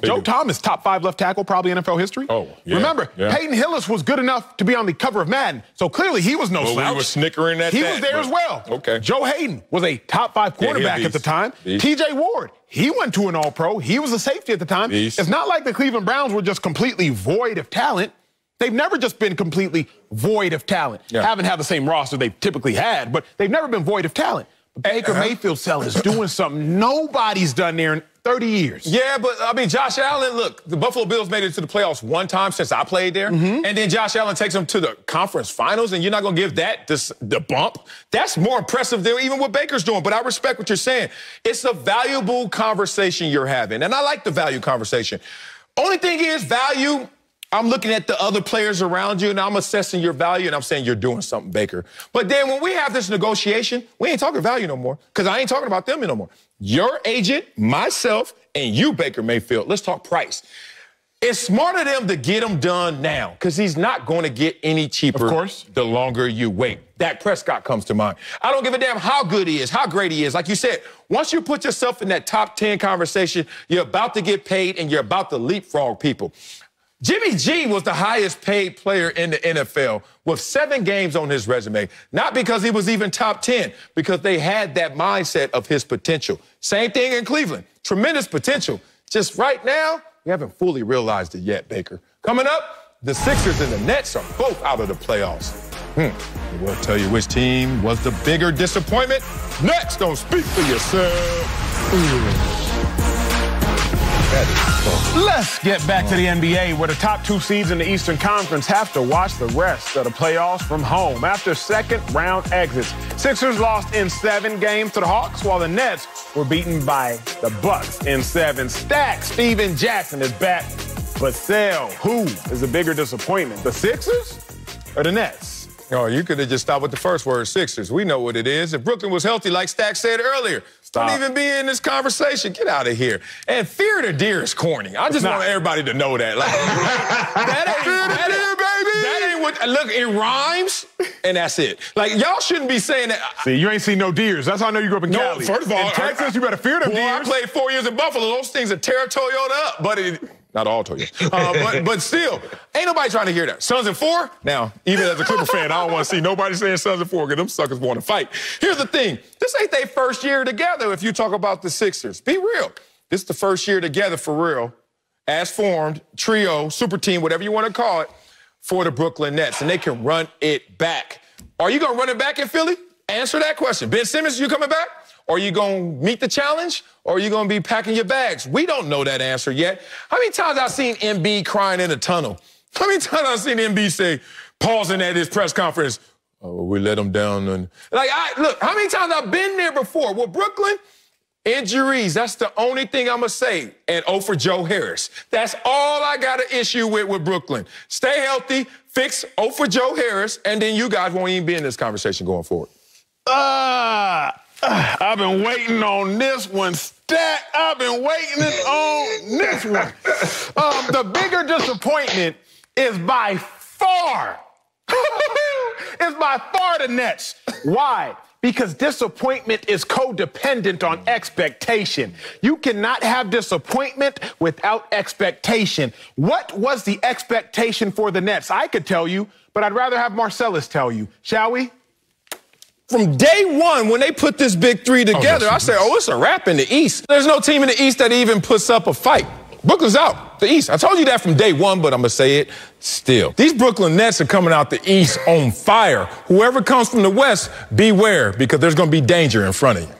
Joe Thomas, top 5 left tackle, probably NFL history. Remember, Peyton Hillis was good enough to be on the cover of Madden, so clearly he was no slouch. We were snickering at he was there as well. Okay. Joe Hayden was a top 5 quarterback at the time. T.J. Ward, he went to an All-Pro. He was a safety at the time. It's not like the Cleveland Browns were just completely void of talent. They've never just been completely void of talent. Haven't had the same roster they've typically had, but they've never been void of talent. Baker Mayfield is doing something nobody's done there in 30 years. Yeah, but, I mean, Josh Allen, look, the Buffalo Bills made it to the playoffs one time since I played there, and then Josh Allen takes them to the conference finals, and you're not going to give that the bump? That's more impressive than even what Baker's doing, but I respect what you're saying. It's a valuable conversation you're having, and I like the value conversation. Only thing is, value, I'm looking at the other players around you, and I'm assessing your value, and I'm saying you're doing something, Baker. But then when we have this negotiation, we ain't talking value no more, because I ain't talking about them no more. Your agent, myself, and you, Baker Mayfield, let's talk price. It's smart of them to get him done now because he's not going to get any cheaper Of course. the longer you wait. Dak Prescott comes to mind. I don't give a damn how good he is, how great he is. Like you said, once you put yourself in that top 10 conversation, you're about to get paid and you're about to leapfrog people. Jimmy G was the highest paid player in the NFL with 7 games on his resume. Not because he was even top 10, because they had that mindset of his potential. Same thing in Cleveland. Tremendous potential. Just right now, we haven't fully realized it yet, Baker. Coming up, the Sixers and the Nets are both out of the playoffs. We'll tell you which team was the bigger disappointment. Next, don't speak for yourself. Let's get back to the NBA, where the top 2 seeds in the Eastern Conference have to watch the rest of the playoffs from home after second-round exits. Sixers lost in 7 games to the Hawks, while the Nets were beaten by the Bucks in 7. Stack Steven Jackson is back. But Sale, who is the bigger disappointment, the Sixers or the Nets? Oh, you could have just stopped with the first word, Sixers. We know what it is. If Brooklyn was healthy, like Stack said earlier, don't even be in this conversation. Get out of here. And fear the deer is corny. I just want everybody to know that. Like, that ain't what, look, it rhymes, and that's it. Like, y'all shouldn't be saying that. See, you ain't seen no deers. That's how I know you grew up in Cali. First of all, in Texas, you better fear them deers. I played 4 years in Buffalo. Those things are tear Toyota up, but not all Toyota. But still, ain't nobody trying to hear that. Suns in 4? Now, even as a Clipper fan, I don't want to see nobody saying Suns in 4 because them suckers want to fight. Here's the thing. This ain't their first year together if you talk about the Sixers. Be real. This is the first year together for real, as formed, trio, super team, whatever you want to call it, for the Brooklyn Nets, and they can run it back. Are you going to run it back in Philly? Answer that question. Ben Simmons, you coming back? Are you going to meet the challenge? Or are you going to be packing your bags? We don't know that answer yet. How many times I've seen Embiid crying in a tunnel? How many times I've seen Embiid say, pausing at his press conference, oh, we let him down. And look, how many times I've been there before? Well, Brooklyn, injuries, that's the only thing I'm going to say. And for Joe Harris. That's all I got an issue with Brooklyn. Stay healthy, fix for Joe Harris, and then you guys won't even be in this conversation going forward. I've been waiting on this one, Stack. I've been waiting on this one. The bigger disappointment is by far the Nets. Why? Because disappointment is codependent on expectation. You cannot have disappointment without expectation. What was the expectation for the Nets? I could tell you, but I'd rather have Marcellus tell you. Shall we? From day one, when they put this big 3 together, I said, it's a wrap in the East. There's no team in the East that even puts up a fight. Brooklyn's out, the East. I told you that from day one, but I'm going to say it still. These Brooklyn Nets are coming out the East on fire. Whoever comes from the West, beware, because there's going to be danger in front of you.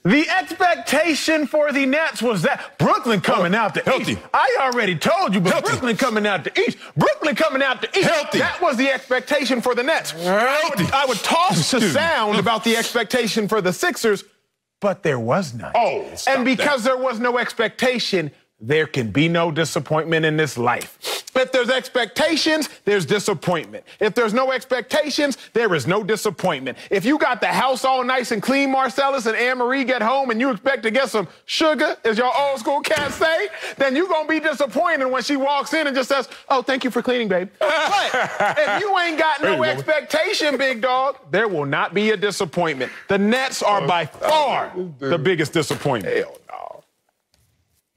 The expectation for the Nets was that Brooklyn coming out the East. I already told you, but Brooklyn coming out the East. Brooklyn coming out the East. That was the expectation for the Nets. I would toss the sound about the expectation for the Sixers, but there was none. And because there was no expectation, there can be no disappointment in this life. If there's expectations, there's disappointment. If there's no expectations, there is no disappointment. If you got the house all nice and clean, Marcellus, and Anne-Marie get home and you expect to get some sugar, as your old school cats say, then you're going to be disappointed when she walks in and just says, oh, thank you for cleaning, babe. But if you ain't got no expectation, big dog, there will not be a disappointment. The Nets are by far the biggest disappointment. Hell no.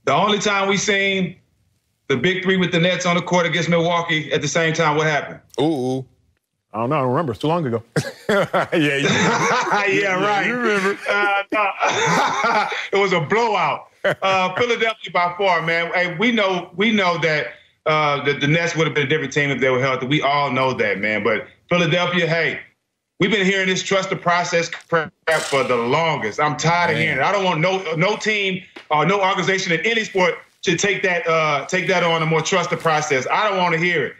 The only time we seen the big 3 with the Nets on the court against Milwaukee at the same time, what happened? I don't know. I don't remember. It's too long ago. Yeah, right. You remember. It was a blowout. Philadelphia by far, man. Hey, we know that the Nets would have been a different team if they were healthy. We all know that, man. But Philadelphia, hey, we've been hearing this trust the process crap for the longest. I'm tired of hearing it. I don't want no team or no organization in any sport to take that on a more trust the process. I don't want to hear it.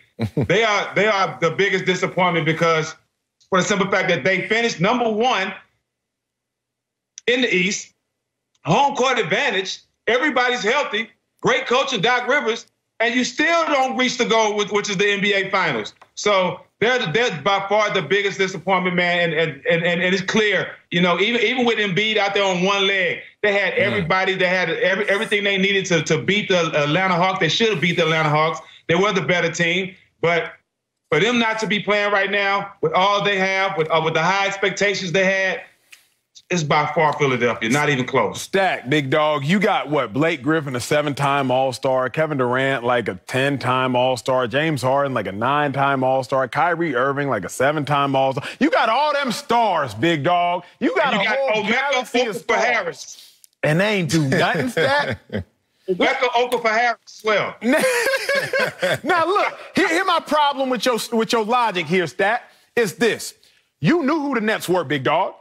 They are the biggest disappointment because for the simple fact that they finished number 1 in the East, home court advantage, everybody's healthy, great coach in Doc Rivers, and you still don't reach the goal, which is the NBA Finals. So they're by far the biggest disappointment, man. And it's clear, you know, even with Embiid out there on one leg, they had everybody. They had everything they needed to beat the Atlanta Hawks. They should have beat the Atlanta Hawks. They were the better team, but for them not to be playing right now with all they have, with the high expectations they had, it's by far Philadelphia, not even close. Stack, big dog. You got what? Blake Griffin, a 7-time All-Star. Kevin Durant, like a 10-time All-Star. James Harden, like a 9-time All-Star. Kyrie Irving, like a 7-time All-Star. You got all them stars, big dog. You got a whole galaxy of stars. Harris. And they ain't do nothing, Stack. Okafor Harris as well. Now, look, here my problem with your logic here, Stack, is this. You knew who the Nets were, big dog.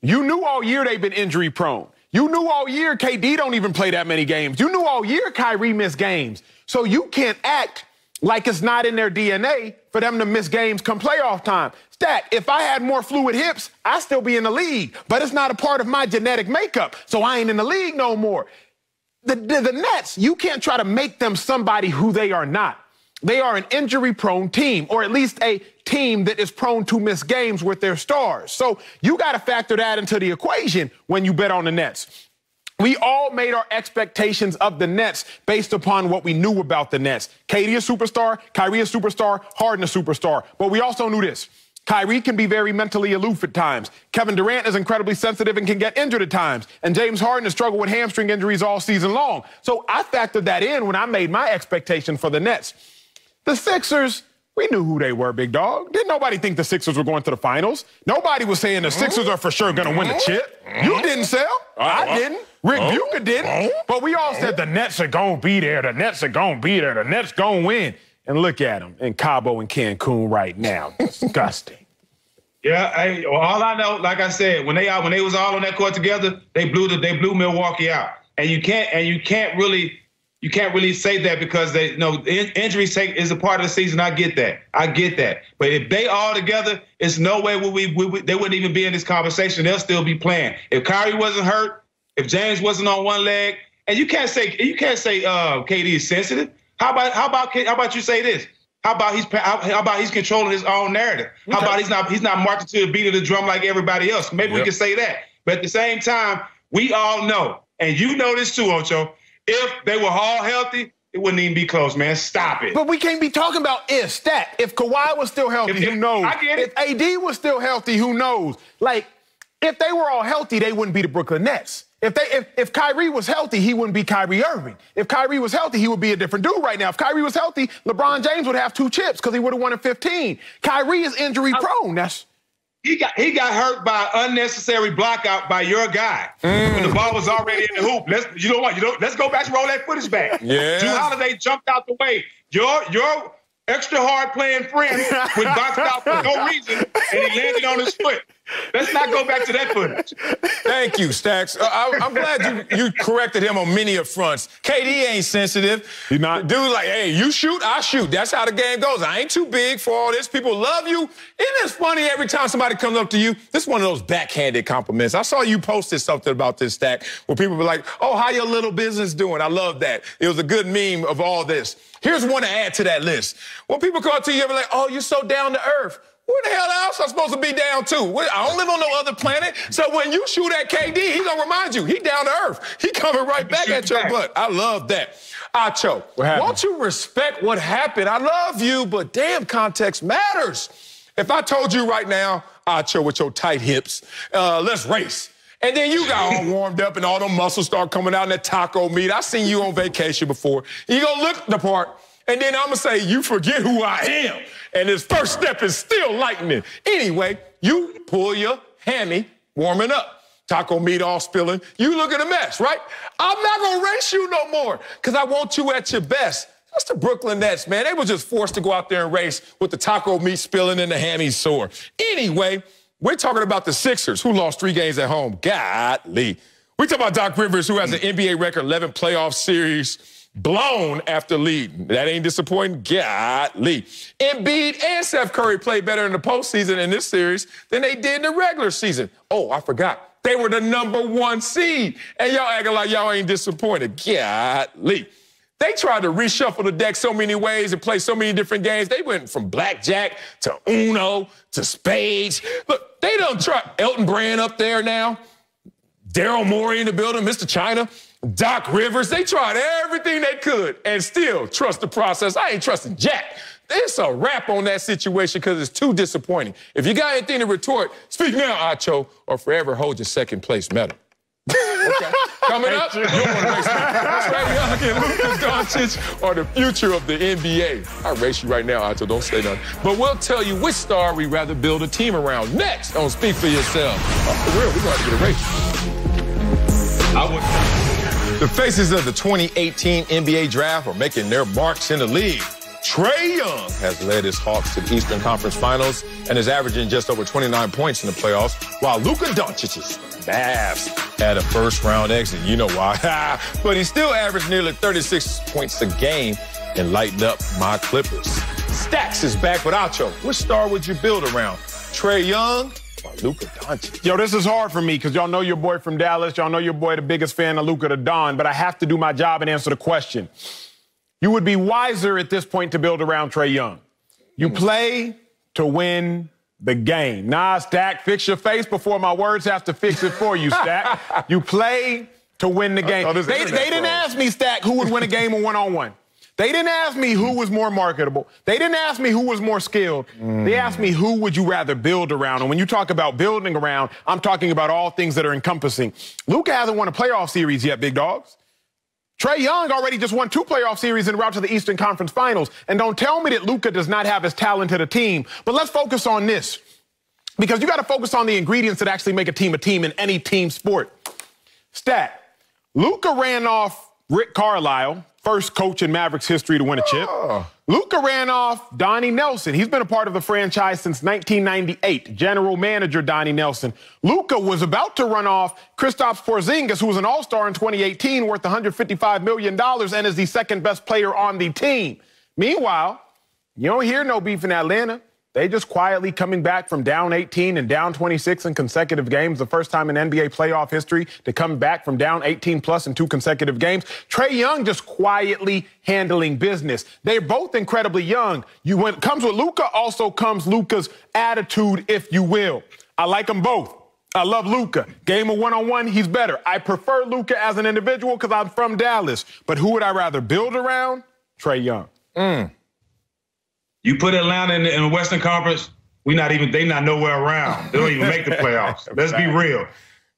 You knew all year they've been injury prone. You knew all year KD don't even play that many games. You knew all year Kyrie missed games. So you can't act like it's not in their DNA for them to miss games come playoff time. Stack, if I had more fluid hips, I'd still be in the league. But it's not a part of my genetic makeup, so I ain't in the league no more. The Nets, you can't try to make them somebody who they are not. They are an injury-prone team, or at least a team that is prone to miss games with their stars. So you got to factor that into the equation when you bet on the Nets. We all made our expectations of the Nets based upon what we knew about the Nets. KD a superstar, Kyrie a superstar, Harden a superstar. But we also knew this. Kyrie can be very mentally aloof at times. Kevin Durant is incredibly sensitive and can get injured at times. And James Harden has struggled with hamstring injuries all season long. So I factored that in when I made my expectation for the Nets. The Sixers, we knew who they were, big dog. Didn't nobody think the Sixers were going to the finals? Nobody was saying the Sixers are for sure going to win the chip. You didn't, Sal. I didn't. Rick Bucher didn't. But we all said the Nets are going to be there. The Nets are going to be there. The Nets going to win. And look at them in Cabo and Cancun right now. Disgusting. Yeah, all I know, like I said, when they was all on that court together, they blew Milwaukee out. And you can't really say that because injuries is a part of the season. I get that. But if they all together, it's no way they wouldn't even be in this conversation. They'll still be playing. If Kyrie wasn't hurt, if James wasn't on one leg, and you can't say KD is sensitive. How about you say this? How about he's controlling his own narrative? How about he's not marching to the beat of the drum like everybody else? Maybe we can say that. But at the same time, we all know, and you know this too, Ocho. If they were all healthy, it wouldn't even be close, man. Stop it. But we can't be talking about if, Stat. If Kawhi was still healthy, who knows? I get it. If AD was still healthy, who knows? Like, if they were all healthy, they wouldn't be the Brooklyn Nets. If Kyrie was healthy, he wouldn't be Kyrie Irving. If Kyrie was healthy, he would be a different dude right now. If Kyrie was healthy, LeBron James would have 2 chips because he would have won at 15. Kyrie is injury prone. He got hurt by unnecessary blockout by your guy when the ball was already in the hoop. Let's go back and roll that footage back. Yeah. Drew Holiday jumped out the way. Your extra hard playing friend was boxed out for no reason and he landed on his foot. Let's not go back to that footage. Thank you, Stacks. I'm glad you corrected him on many of fronts. KD ain't sensitive. He's not. Dude, like, hey, you shoot, I shoot. That's how the game goes. I ain't too big for all this. People love you. Isn't it funny every time somebody comes up to you? This is one of those backhanded compliments. I saw you posted something about this, Stack, where people were like, oh, how your little business doing? I love that. It was a good meme of all this. Here's one to add to that list. When people come up to you, you're like, oh, you're so down to earth. Where the hell else am I supposed to be down to? I don't live on no other planet. So when you shoot at KD, he's going to remind you, he down to earth. He coming right back at your butt. I love that. Acho, won't you respect what happened? I love you, but damn, context matters. If I told you right now, Acho, with your tight hips, let's race. And then you got all warmed up and all them muscles start coming out in that taco meat. I seen you on vacation before. You going to look the part. And then I'm going to say, you forget who I am. And his first step is still lightning. Anyway, you pull your hammy, warming up. Taco meat all spilling. You look at a mess, right? I'm not going to race you no more because I want you at your best. That's the Brooklyn Nets, man. They were just forced to go out there and race with the taco meat spilling and the hammy sore. Anyway, we're talking about the Sixers, who lost 3 games at home. Godly. We're talking about Doc Rivers, who has an NBA record 11 playoff series blown after leading. That ain't disappointing. Godly. Embiid and Steph Curry played better in the postseason in this series than they did in the regular season. Oh, I forgot. They were the #1 seed. And y'all acting like y'all ain't disappointed. Godly. They tried to reshuffle the deck so many ways and play so many different games. They went from blackjack to Uno to spades. Look, they don't try Elton Brand up there now. Daryl Morey in the building, Mr. China, Doc Rivers. They tried everything they could and still trust the process. I ain't trusting Jack. It's a wrap on that situation because it's too disappointing. If you got anything to retort, speak now, Acho, or forever hold your second place medal. Okay. Coming up, you'll want to race me. Trae Young and Luka Doncic are the future of the NBA. I race you right now, Acho. Don't say nothing. But we'll tell you which star we'd rather build a team around next on Speak for Yourself. Oh, for real, we're going to get a race. The faces of the 2018 NBA draft are making their marks in the league. Trae Young has led his Hawks to the Eastern Conference Finals and is averaging just over 29 points in the playoffs, while Luka Doncic's Mavs had a first-round exit. You know why. But he still averaged nearly 36 points a game and lightened up my Clippers. Stacks is back with Acho. Which star would you build around? Trae Young or Luka Doncic? Yo, this is hard for me because y'all know your boy from Dallas. Y'all know your boy the biggest fan of Luka the Don, but I have to do my job and answer the question. You would be wiser at this point to build around Trae Young. You play to win the game. Nah, Stack, fix your face before my words have to fix it for you, Stack. You play to win the game. They didn't ask me, Stack, who would win a game one-on-one. They didn't ask me who was more marketable. They didn't ask me who was more skilled. They asked me who would you rather build around. And when you talk about building around, I'm talking about all things that are encompassing. Luka hasn't won a playoff series yet, big dogs. Trae Young already just won 2 playoff series en route to the Eastern Conference Finals. And don't tell me that Luka does not have as talented a team. But let's focus on this. Because you got to focus on the ingredients that actually make a team in any team sport. Stat. Luka ran off Rick Carlisle, first coach in Mavericks history to win a chip. Luka ran off Donnie Nelson. He's been a part of the franchise since 1998. General manager Donnie Nelson. Luka was about to run off Kristaps Porzingis, who was an all-star in 2018, worth $155 million, and is the second best player on the team. Meanwhile, you don't hear no beef in Atlanta. They just quietly coming back from down 18 and down 26 in consecutive games, the first time in NBA playoff history to come back from down 18+ in 2 consecutive games. Trae Young just quietly handling business. They're both incredibly young. When it comes with Luka, also comes Luka's attitude, if you will. I like them both. I love Luka. Game of one-on-one, he's better. I prefer Luka as an individual because I'm from Dallas. But who would I rather build around? Trae Young. You put Atlanta in the Western Conference, they not nowhere around. They don't even make the playoffs. Let's be real.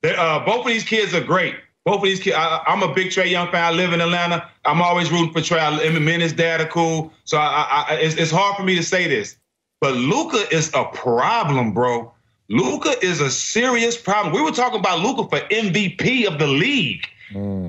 Both of these kids are great. Both of these kids, I'm a big Trae Young fan. I live in Atlanta. I'm always rooting for Trae. Him and his dad are cool. So it's hard for me to say this. But Luka is a problem, bro. Luka is a serious problem. We were talking about Luka for MVP of the league.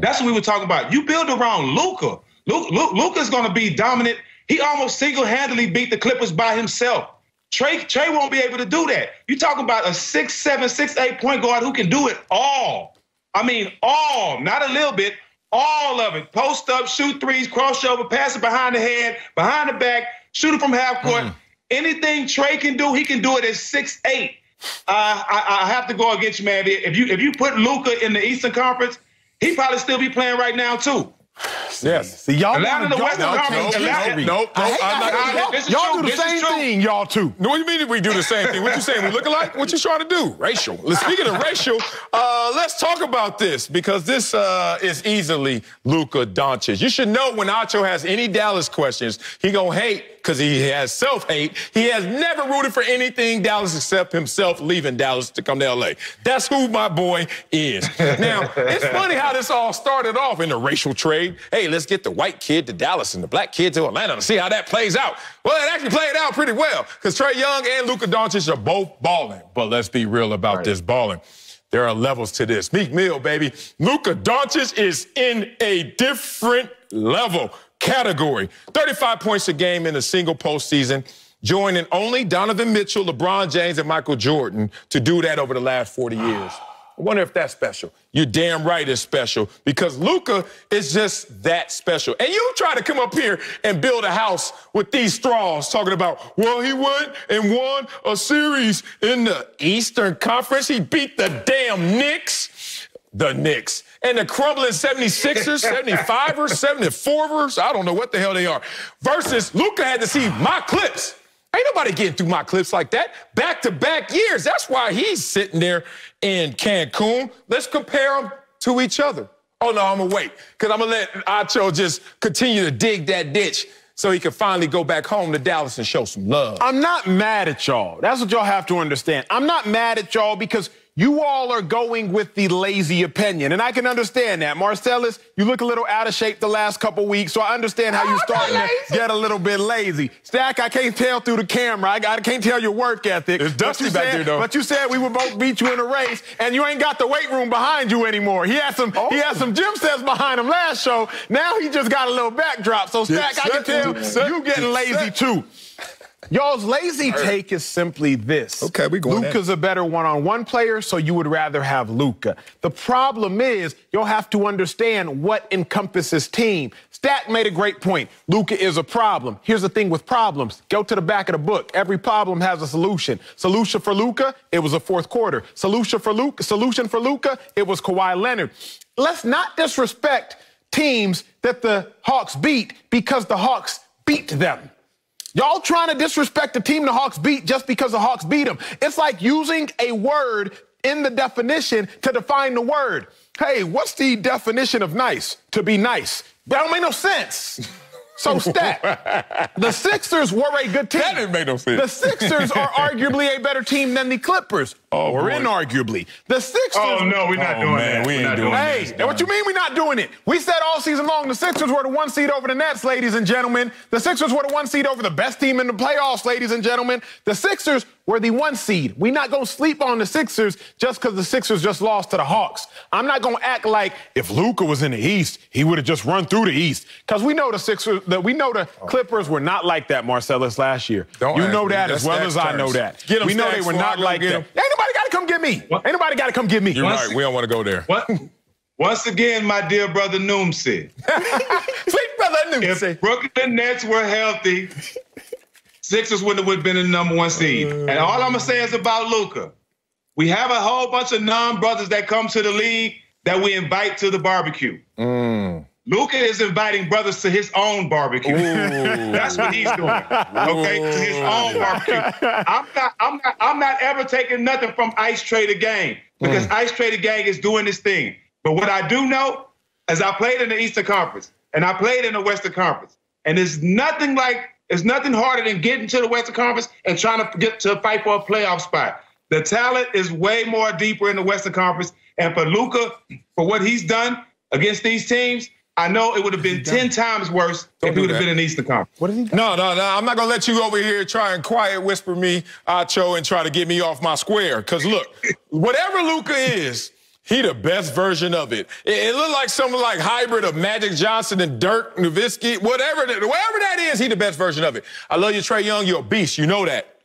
That's what we were talking about. You build around Luka. Luka's going to be dominant. He almost single-handedly beat the Clippers by himself. Trae won't be able to do that. You're talking about a 6'7", 6'8" point guard who can do it all. I mean, all, not a little bit, all of it. Post up, shoot threes, crossover, pass it behind the head, behind the back, shoot it from half court. Anything Trae can do, he can do it at 6'8". I have to go against you, man. If you put Luka in the Eastern Conference, he'd probably still be playing right now, too. Yes. See, y'all Atlanta, the Western Conference. Y'all do the same thing, y'all too. No, what do you mean we do the same thing? What you saying? We look alike? What you trying to do? Racial. Speaking of racial, let's talk about this because this is easily Luka Doncic. You should know when Acho has any Dallas questions, he gonna hate because he has self-hate. He has never rooted for anything Dallas except himself leaving Dallas to come to L.A. That's who my boy is. Now, it's funny how this all started off in a racial trade. Hey, let's get the white kid to Dallas and the black kid to Atlanta to see how that plays out. Well, it actually played out pretty well because Trae Young and Luka Doncic are both balling. But let's be real about this balling. There are levels to this. Meek Mill, baby. Luka Doncic is in a different level category. 35 points a game in a single postseason, joining only Donovan Mitchell, LeBron James, and Michael Jordan to do that over the last 40 years. I wonder if that's special. You're damn right it's special because Luka is just that special. And you try to come up here and build a house with these straws talking about, well, he went and won a series in the Eastern Conference. He beat the damn Knicks. The Knicks. And the crumbling 76ers, 75ers, 74ers, I don't know what the hell they are, versus Luka had to see my clips. Ain't nobody getting through my clips like that. Back-to-back years. That's why he's sitting there in Cancun. Let's compare them to each other. Oh, no, I'm going to wait, because I'm going to let Acho just continue to dig that ditch so he can finally go back home to Dallas and show some love. I'm not mad at y'all. That's what y'all have to understand. I'm not mad at y'all because you all are going with the lazy opinion, and I can understand that. Marcellus, you look a little out of shape the last couple weeks, so I understand how you're starting to get a little bit lazy. Stack, I can't tell through the camera. I can't tell your work ethic. It's dusty back there, though. But you said we would both beat you in a race, and you ain't got the weight room behind you anymore. He had some gym sets behind him last show. Now he just got a little backdrop. So, Stack, I can tell you getting lazy, too. Y'all's lazy take is simply this. Okay, we going Luka's a better one-on-one player, so you would rather have Luka. The problem is you'll have to understand what encompasses team. Stat made a great point. Luka is a problem. Here's the thing with problems. Go to the back of the book. Every problem has a solution. Solution for Luka, it was a fourth quarter. Solution for Luka, it was Kawhi Leonard. Let's not disrespect teams that the Hawks beat because the Hawks beat them. Y'all trying to disrespect the team the Hawks beat just because the Hawks beat them. It's like using a word in the definition to define the word. Hey, what's the definition of nice? To be nice. That don't make no sense. So, Stat, the Sixers were a good team. That didn't make no sense. The Sixers are arguably a better team than the Clippers. Or inarguably. The Sixers... Oh, no, we're not doing that. We ain't doing that. Hey, what you mean we're not doing it? We said all season long the Sixers were the one seed over the Nets, ladies and gentlemen. The Sixers were the one seed over the best team in the playoffs, ladies and gentlemen. The Sixers were the one seed. We're not going to sleep on the Sixers just because the Sixers just lost to the Hawks. I'm not going to act like if Luka was in the East, he would have just run through the East. Because we know the Clippers were not like that, Marcellus, last year. You know that as well as I know that. We know they were not like that. Ain't nobody got to come get me. Ain't nobody got to come get me. You're right. We don't want to go there. What? Once again, my dear brother Noom said. Sweet brother Noom said. If Brooklyn Nets were healthy, Sixers wouldn't have been the number one seed. And all I'm going to say is about Luka. We have a whole bunch of non-brothers that come to the league that we invite to the barbecue. Luka is inviting brothers to his own barbecue. That's what he's doing. Okay, to his own barbecue. I'm not ever taking nothing from Ice Trae the Gang because Ice Trae the Gang is doing this thing. But what I do know is I played in the Eastern Conference and I played in the Western Conference, and there's nothing harder than getting to the Western Conference and trying to get to a fight for a playoff spot. The talent is way more deeper in the Western Conference, and for Luka, for what he's done against these teams, I know it would have been 10 times worse if he would have been in the Eastern Conference. What did he do? No. I'm not going to let you over here try and quiet whisper me, Acho, and try to get me off my square. Because, look, whatever Luka is, he the best version of it. It looked like something like hybrid of Magic Johnson and Dirk Nowitzki. Whatever that is, he the best version of it. I love you, Trae Young. You're a beast. You know that.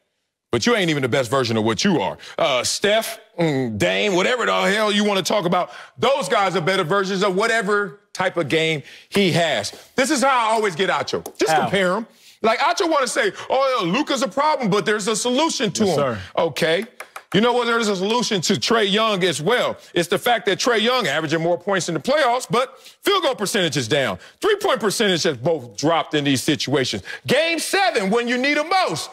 But you ain't even the best version of what you are. Steph, Dame, whatever the hell you want to talk about, those guys are better versions of whatever type of game he has. This is how I always get Acho. Just compare them. Like, Acho want to say, oh, Luka's a problem, but there's a solution to him. Sir. Okay. You know what? There's a solution to Trae Young as well. It's the fact that Trae Young averaging more points in the playoffs, but field goal percentage is down. 3-point percentage has both dropped in these situations. Game 7, when you need him most.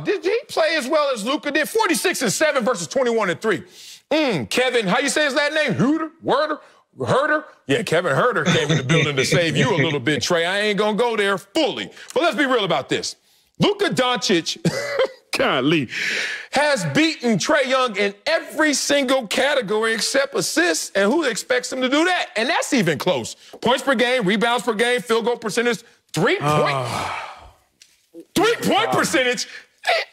Did he play as well as Luka did? 46-7 versus 21-3. Kevin, how you say his last name? Herter? Yeah, Kevin Herter came in the building to save you a little bit, Trae. I ain't going to go there fully. But let's be real about this. Luka Doncic, golly, has beaten Trae Young in every single category except assists, and who expects him to do that? And that's even close. Points per game, rebounds per game, field goal percentage, 3-point. 3-point percentage.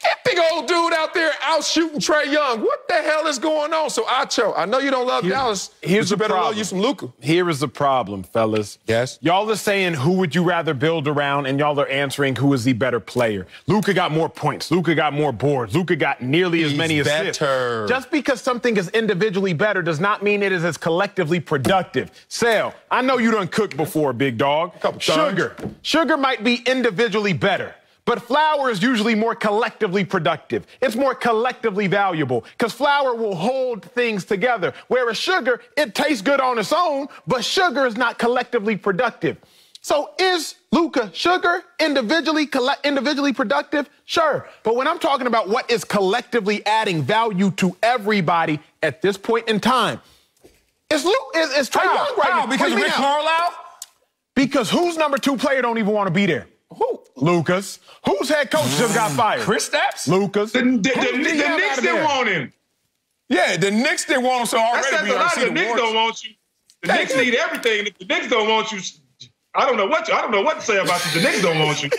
That big old dude out there out shooting Trae Young. What the hell is going on? So, Acho, I know you don't love Dallas. Here's the better love you some Luka. Here is the problem, fellas. Yes? Y'all are saying who would you rather build around, and y'all are answering who is the better player. Luka got more points. Luka got more boards. Luka got nearly as many assists. Just because something is individually better does not mean it is as collectively productive. Sal, I know you done cooked before, big dog. A couple times. Sugar might be individually better, But flour is usually more collectively productive. It's more collectively valuable because flour will hold things together. Whereas sugar, it tastes good on its own, but sugar is not collectively productive. So is Luka sugar individually productive? Sure. But when I'm talking about what is collectively adding value to everybody at this point in time, it's Trae Young right now. Because Rick Carlisle? Because whose number 2 player don't even want to be there? Who? Luka's. Whose head coach just got fired? Kristaps? Luka's. The Knicks didn't want him. Yeah, the Knicks didn't want him, so already we already see the Knicks don't want you. The Knicks need everything. If the Knicks don't want you, I don't know what to say about you. The Knicks don't want you.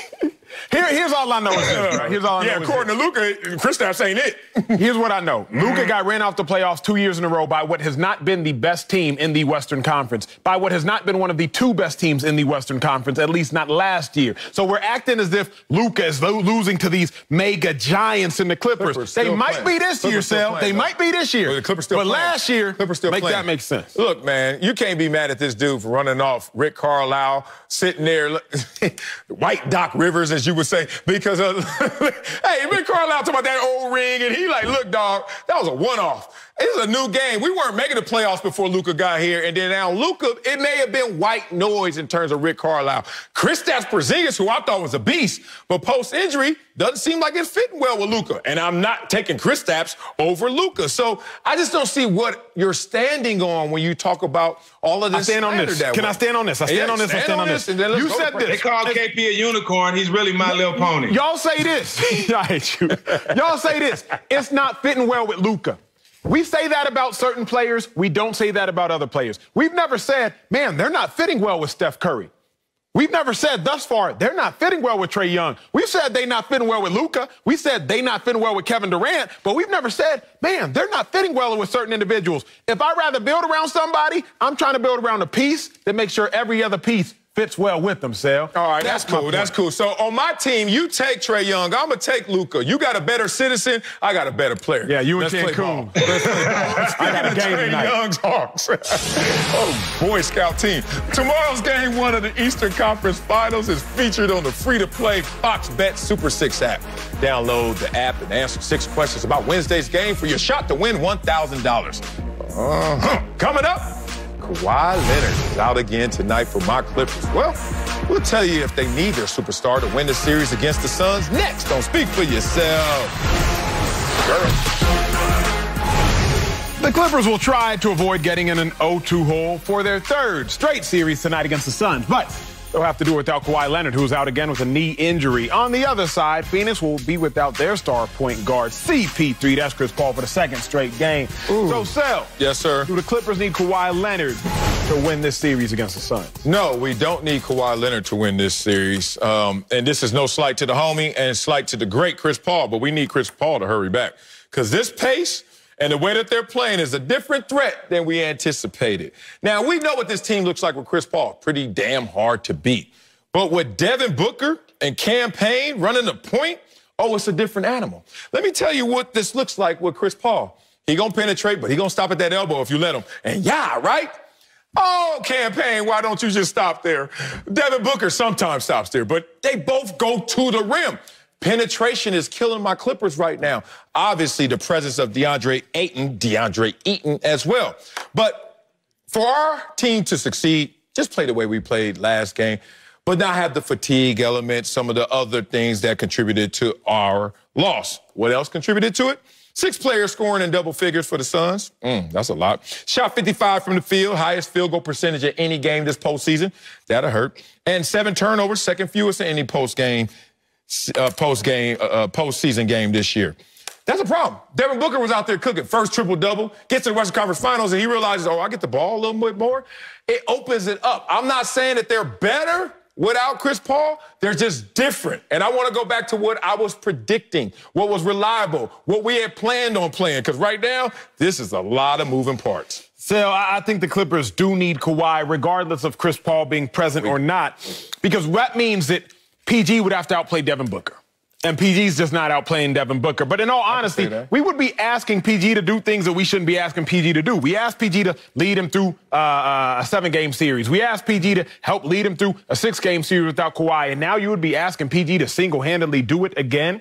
Here's all I know is this, right? Here's all I know. Yeah, according to Luka, Kristaps ain't it. Here's what I know. Luka got ran off the playoffs 2 years in a row by what has not been the best team in the Western Conference, by what has not been one of the 2 best teams in the Western Conference, at least not last year. So we're acting as if Luka is losing to these mega giants in the Clippers. They might be this year, Sal. They might be this year. Well, the Clippers still playing. Last year, make that make sense. Look, man, you can't be mad at this dude for running off Rick Carlisle, sitting there, white Doc Rivers, as you would say, because, hey, Rick Carlisle talking about that old ring, and he like, look, dog, that was a one-off. This is a new game. We weren't making the playoffs before Luka got here, and then now Luka, it may have been white noise in terms of Rick Carlisle. Kristaps Porzingis, who I thought was a beast, but post-injury doesn't seem like it's fitting well with Luka, and I'm not taking Kristaps over Luka. So I just don't see what you're standing on when you talk about all of this. I stand on this. Can I stand on this? I stand on this. I stand on this. You said this. They call KP a unicorn. He's really My Little Pony. Y'all say this. I hate you. Y'all say this. It's not fitting well with Luka. We say that about certain players. We don't say that about other players. We've never said, man, they're not fitting well with Steph Curry. We've never said thus far, they're not fitting well with Trae Young. We've said they're not fitting well with Luka. We said they're not fitting well with Kevin Durant. But we've never said, man, they're not fitting well with certain individuals. If I'd rather build around somebody, I'm trying to build around a piece that makes sure every other piece fits well with them, Sal. All right, that's cool. That's cool. So on my team, you take Trae Young. I'm going to take Luka. You got a better citizen. I got a better player. Yeah, you and Cancun. I got a game Trae Young's Hawks. Oh, Boy Scout team. Tomorrow's game 1 of the Eastern Conference Finals is featured on the free-to-play Fox Bet Super 6 app. Download the app and answer 6 questions about Wednesday's game for your shot to win $1,000. Coming up, Kawhi Leonard is out again tonight for my Clippers. Well, we'll tell you if they need their superstar to win the series against the Suns next. Don't speak for yourself. Girl. The Clippers will try to avoid getting in an 0-2 hole for their 3rd straight series tonight against the Suns, but they'll have to do it without Kawhi Leonard, who's out again with a knee injury. On the other side, Phoenix will be without their star point guard, CP3. That's Chris Paul for the 2nd straight game. Ooh. So, Sal. Yes, sir. Do the Clippers need Kawhi Leonard to win this series against the Suns? No, we don't need Kawhi Leonard to win this series. And this is no slight to the homie and slight to the great Chris Paul, but we need Chris Paul to hurry back. Because this pace and the way that they're playing is a different threat than we anticipated. Now, we know what this team looks like with Chris Paul. Pretty damn hard to beat. But with Devin Booker and Cam Payne running the point, oh, it's a different animal. Let me tell you what this looks like with Chris Paul. He gonna penetrate, but he gonna stop at that elbow if you let him. And yeah, right? Oh, Cam Payne, why don't you just stop there? Devin Booker sometimes stops there, but they both go to the rim. Penetration is killing my Clippers right now. Obviously, the presence of DeAndre Ayton as well. But for our team to succeed, just play the way we played last game, but not have the fatigue element, some of the other things that contributed to our loss. What else contributed to it? 6 players scoring in double figures for the Suns. That's a lot. Shot 55 from the field, highest field goal percentage of any game this postseason. That'll hurt. And 7 turnovers, 2nd fewest in any postseason game this year. That's a problem. Devin Booker was out there cooking. First triple-double, gets to the Western Conference Finals, and he realizes, oh, I get the ball a little bit more. It opens it up. I'm not saying that they're better without Chris Paul. They're just different. And I want to go back to what I was predicting, what was reliable, what we had planned on playing, because right now, this is a lot of moving parts. Sal, I think the Clippers do need Kawhi, regardless of Chris Paul being present or not, because that means that PG would have to outplay Devin Booker. And PG's just not outplaying Devin Booker. But in all honesty, we would be asking PG to do things that we shouldn't be asking PG to do. We asked PG to lead him through a 7-game series. We asked PG to help lead him through a 6-game series without Kawhi. And now you would be asking PG to single-handedly do it again.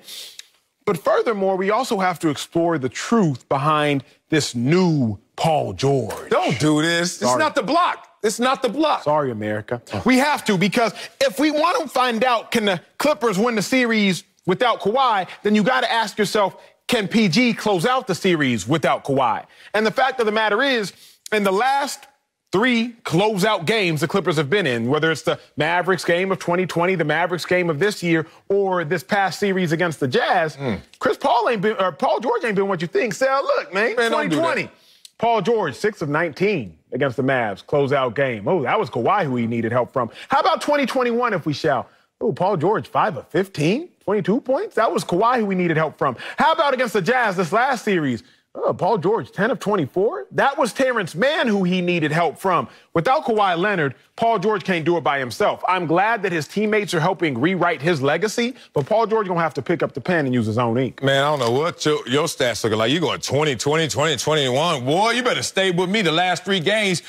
But furthermore, we also have to explore the truth behind this new Paul George. Don't do this. It's not the block. It's not the block. Sorry, America. We have to, because if we want to find out, can the Clippers win the series without Kawhi, then you got to ask yourself, can PG close out the series without Kawhi? And the fact of the matter is, in the last 3 closeout games the Clippers have been in, whether it's the Mavericks game of 2020, the Mavericks game of this year, or this past series against the Jazz, Paul George ain't been what you think. So look, man 2020. Paul George, 6 of 19 against the Mavs, closeout game. Oh, that was Kawhi who he needed help from. How about 2021, if we shall? Oh, Paul George, 5 of 15, 22 points. That was Kawhi who we needed help from. How about against the Jazz this last series? Oh, Paul George, 10 of 24. That was Terrence Mann who he needed help from. Without Kawhi Leonard, Paul George can't do it by himself. I'm glad that his teammates are helping rewrite his legacy, but Paul George going to have to pick up the pen and use his own ink. Man, I don't know what your stats looking like. You going 20, 20, 20, 21. Boy, you better stay with me the last 3 games.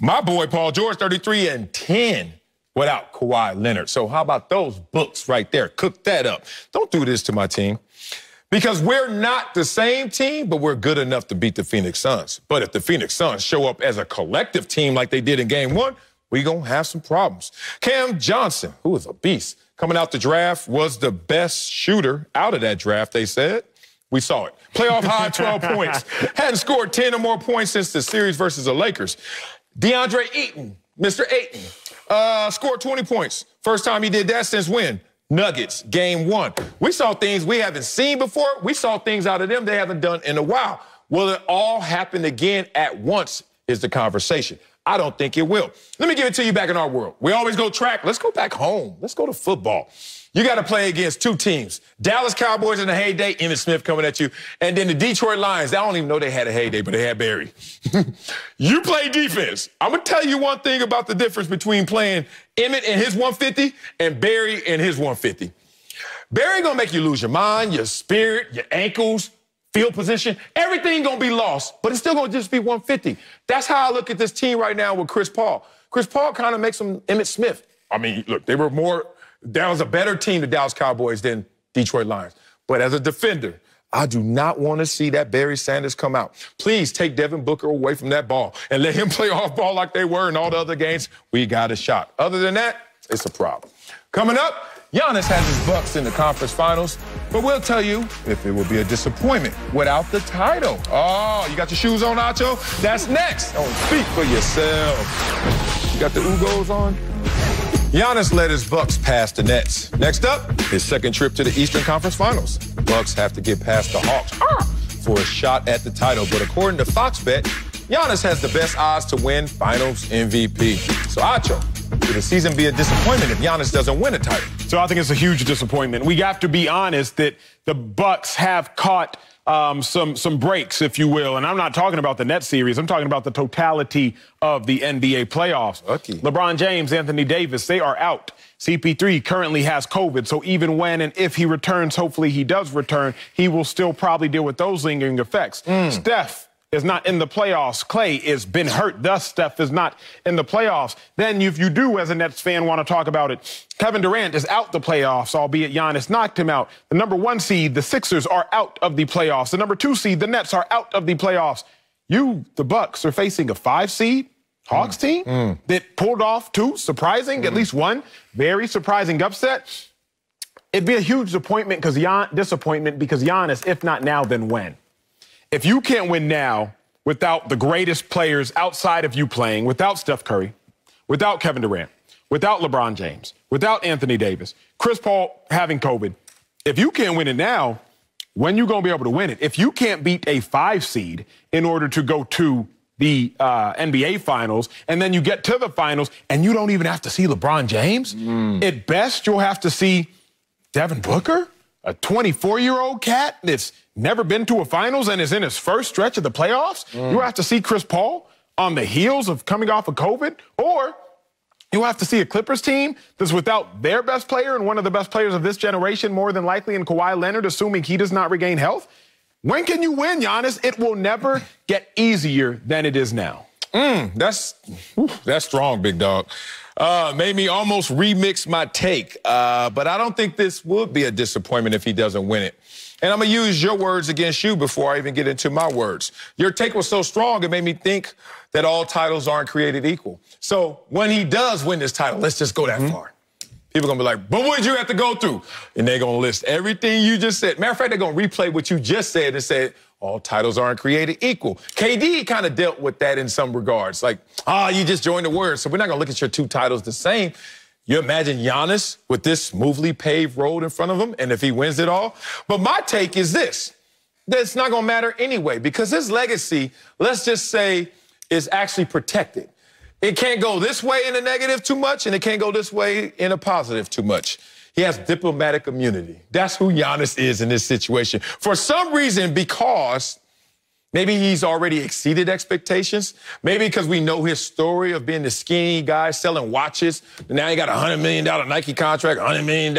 My boy, Paul George, 33 and 10. Without Kawhi Leonard. So how about those books right there? Cook that up. Don't do this to my team. Because we're not the same team, but we're good enough to beat the Phoenix Suns. But if the Phoenix Suns show up as a collective team like they did in Game 1, we're going to have some problems. Cam Johnson, who is a beast, coming out the draft, was the best shooter out of that draft, they said. We saw it. Playoff high, 12 points. Hadn't scored 10 or more points since the series versus the Lakers. DeAndre Ayton, Mr. Ayton, scored 20 points. First time he did that since when? Nuggets, Game 1. We saw things we haven't seen before. We saw things out of them they haven't done in a while. Will it all happen again at once is the conversation. I don't think it will. Let me give it to you back in our world. We always go track. Let's go back home. Let's go to football. You got to play against 2 teams. Dallas Cowboys in the heyday, Emmitt Smith coming at you. And then the Detroit Lions. I don't even know they had a heyday, but they had Barry. You play defense. I'm going to tell you one thing about the difference between playing Emmitt and his 150 and Barry and his 150. Barry going to make you lose your mind, your spirit, your ankles, field position. Everything going to be lost, but it's still going to just be 150. That's how I look at this team right now with Chris Paul. Chris Paul kind of makes him Emmitt Smith. I mean, look, they were more... That was a better team, the Dallas Cowboys, than Detroit Lions. But as a defender, I do not want to see that Barry Sanders come out. Please take Devin Booker away from that ball and let him play off ball like they were in all the other games. We got a shot. Other than that, it's a problem. Coming up, Giannis has his Bucks in the conference finals, but we'll tell you if it will be a disappointment without the title. Oh, you got your shoes on, Nacho? That's next. Don't speak for yourself. You got the Ugos on? Giannis led his Bucks past the Nets. Next up, his second trip to the Eastern Conference Finals. Bucks have to get past the Hawks for a shot at the title. But according to Fox Bet, Giannis has the best odds to win Finals MVP. So, Acho, will the season be a disappointment if Giannis doesn't win a title? So I think it's a huge disappointment. We have to be honest that the Bucks have caught some breaks, if you will. And I'm not talking about the Nets series. I'm talking about the totality of the NBA playoffs. Lucky. LeBron James, Anthony Davis, they are out. CP3 currently has COVID, so even when and if he returns, hopefully he does return, he will still probably deal with those lingering effects. Steph is not in the playoffs. Clay has been hurt, thus Steph is not in the playoffs. Then if you do, as a Nets fan, want to talk about it, Kevin Durant is out the playoffs, albeit Giannis knocked him out. The number 1 seed, the Sixers, are out of the playoffs. The number 2 seed, the Nets, are out of the playoffs. You, the Bucks, are facing a 5 seed Hawks team that pulled off 2 surprising, at least 1 very surprising upset. It'd be a huge disappointment because Giannis, if not now, then when? If you can't win now without the greatest players outside of you playing, without Steph Curry, without Kevin Durant, without LeBron James, without Anthony Davis, Chris Paul having COVID, if you can't win it now, when you going to be able to win it? If you can't beat a 5 seed in order to go to the NBA Finals, and then you get to the Finals, and you don't even have to see LeBron James, at best you'll have to see Devin Booker, a 24-year-old cat that's never been to a Finals and is in his first stretch of the playoffs. You'll have to see Chris Paul on the heels of coming off of COVID, or You'll have to see a Clippers team that's without their best player and one of the best players of this generation, more than likely, in Kawhi Leonard, assuming he does not regain health. When can you win, Giannis? It will never get easier than it is now. That's strong, big dog. Made me almost remix my take, but I don't think this would be a disappointment if he doesn't win it. And I'm going to use your words against you before I even get into my words. Your take was so strong, it made me think that all titles aren't created equal. So when he does win this title, let's just go that far. People are going to be like, but what did you have to go through? And they're going to list everything you just said. Matter of fact, they're going to replay what you just said and say, all titles aren't created equal. KD kind of dealt with that in some regards. Like, you just joined the Warriors, so we're not going to look at your two titles the same. You imagine Giannis with this smoothly paved road in front of him, and if he wins it all? But my take is this. That's not going to matter anyway, because his legacy, let's just say, is actually protected. It can't go this way in a negative too much, and it can't go this way in a positive too much. He has diplomatic immunity. That's who Giannis is in this situation. For some reason, because maybe he's already exceeded expectations. Maybe because we know his story of being the skinny guy selling watches. Now he got a $100 million Nike contract, $100 million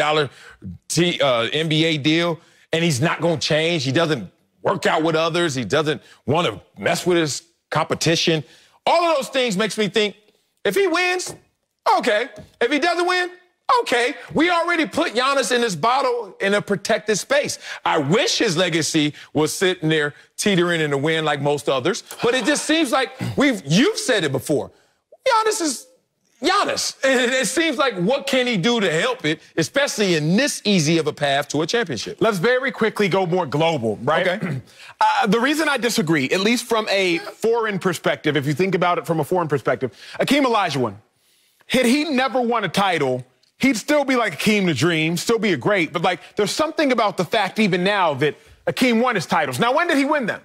NBA deal, and he's not going to change. He doesn't work out with others. He doesn't want to mess with his competition. All of those things makes me think, if he wins, okay. If he doesn't win, okay. We already put Giannis in this bottle in a protected space. I wish his legacy was sitting there teetering in the wind like most others, but it just seems like you've said it before. Giannis is Giannis. And it seems like what can he do to help it, especially in this easy of a path to a championship? Let's very quickly go more global, right? Okay. The reason I disagree, at least from a foreign perspective, if you think about it from a foreign perspective, Akeem Olajuwon, had he never won a title, he'd still be like Akeem the Dream, still be a great, but like there's something about the fact even now that Akeem won his titles. Now, when did he win them?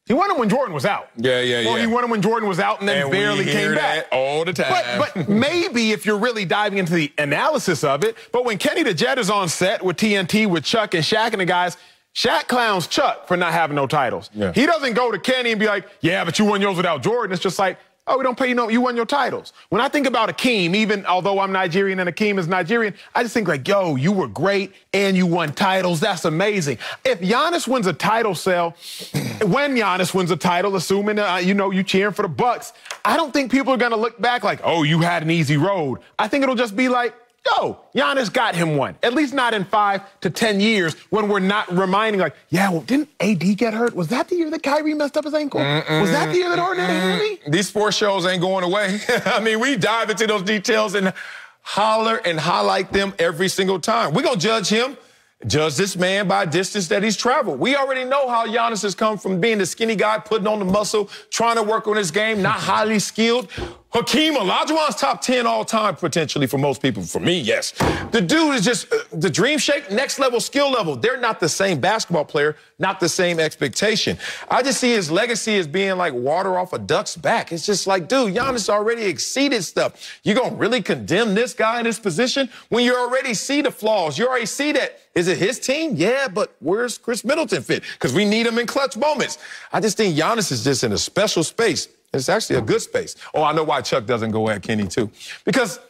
He won them when Jordan was out. Yeah. Well, he won them when Jordan was out and then barely came back. All the time. But maybe if you're really diving into the analysis of it, but when Kenny the Jet is on set with TNT, with Chuck and Shaq and the guys, Shaq clowns Chuck for not having no titles. Yeah. He doesn't go to Kenny and be like, yeah, but you won yours without Jordan. It's just like, oh, we don't pay you no, you won your titles. When I think about Akeem, even although I'm Nigerian and Akeem is Nigerian, I just think like, yo, you were great and you won titles. That's amazing. If Giannis wins a title, when Giannis wins a title, assuming, you cheering for the Bucks, I don't think people are going to look back like, oh, you had an easy road. I think it'll just be like, yo, Giannis got him one. At least not in 5 to 10 years when we're not reminding like, yeah, well, didn't AD get hurt? Was that the year that Kyrie messed up his ankle? Was that the year that Harden had a hammy? These sports shows ain't going away. I mean, we dive into those details and holler and highlight them every single time. We're going to judge him, judge this man by distance that he's traveled. We already know how Giannis has come from being the skinny guy, putting on the muscle, trying to work on his game, not highly skilled. Hakeem Olajuwon's top 10 all time, potentially, for most people. For me, yes. The dude is just the dream shake, next level, skill level. They're not the same basketball player, not the same expectation. I just see his legacy as being like water off a duck's back. It's just like, dude, Giannis already exceeded stuff. You gonna really condemn this guy in this position when you already see the flaws? You already see that. Is it his team? Yeah, but where's Chris Middleton fit? Because we need him in clutch moments. I just think Giannis is just in a special space. It's actually a good space. Oh, I know why Chuck doesn't go at Kenny, too. Because,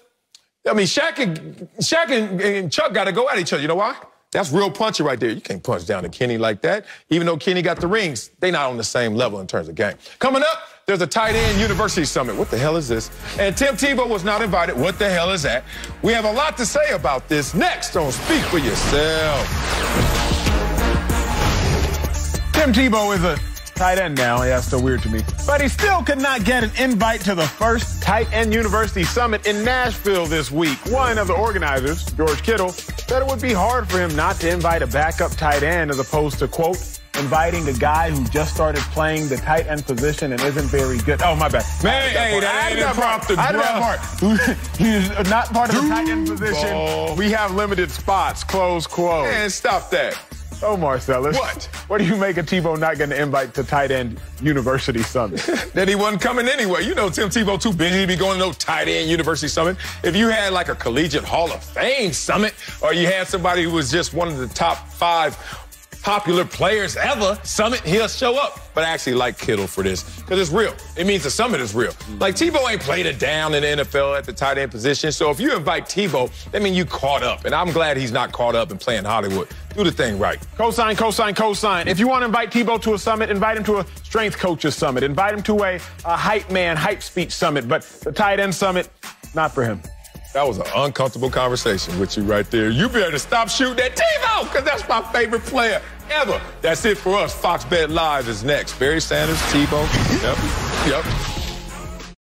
I mean, Shaq and Chuck got to go at each other. You know why? That's real punchy right there. You can't punch down to Kenny like that. Even though Kenny got the rings, they not on the same level in terms of game. Coming up, there's a tight end university summit. What the hell is this? And Tim Tebow was not invited. What the hell is that? We have a lot to say about this next on Speak for Yourself. Tim Tebow is a tight end now. Yeah, that's so weird to me. But he still could not get an invite to the first tight end university summit in Nashville this week. One of the organizers, George Kittle, said it would be hard for him not to invite a backup tight end as opposed to, quote, inviting a guy who just started playing the tight end position and isn't very good. Oh, my bad. Man, that ain't impromptu. I had that part. He's not part of the tight end position. We have limited spots, close quote. Man, stop that. Oh, Marcellus. What? What do you make of Tebow not getting an invite to tight end university summit? That he wasn't coming anyway. You know Tim Tebow too busy to be going to no tight end university summit. If you had like a collegiate Hall of Fame summit, or you had somebody who was just one of the top 5 popular players ever, Summit, he'll show up. But I actually like Kittle for this because it's real. It means the Summit is real. Like, Tebow ain't played it down in the NFL at the tight end position. So if you invite Tebow, that means you caught up. And I'm glad he's not caught up and playing Hollywood. Do the thing right. Cosign, cosign, cosign. If you want to invite Tebow to a summit, invite him to a strength coaches summit. Invite him to a hype man, hype speech summit. But the tight end summit, not for him. That was an uncomfortable conversation with you right there. You better stop shooting at Tebow, because that's my favorite player ever. That's it for us. Fox Bet Live is next. Barry Sanders, Tebow. Yep.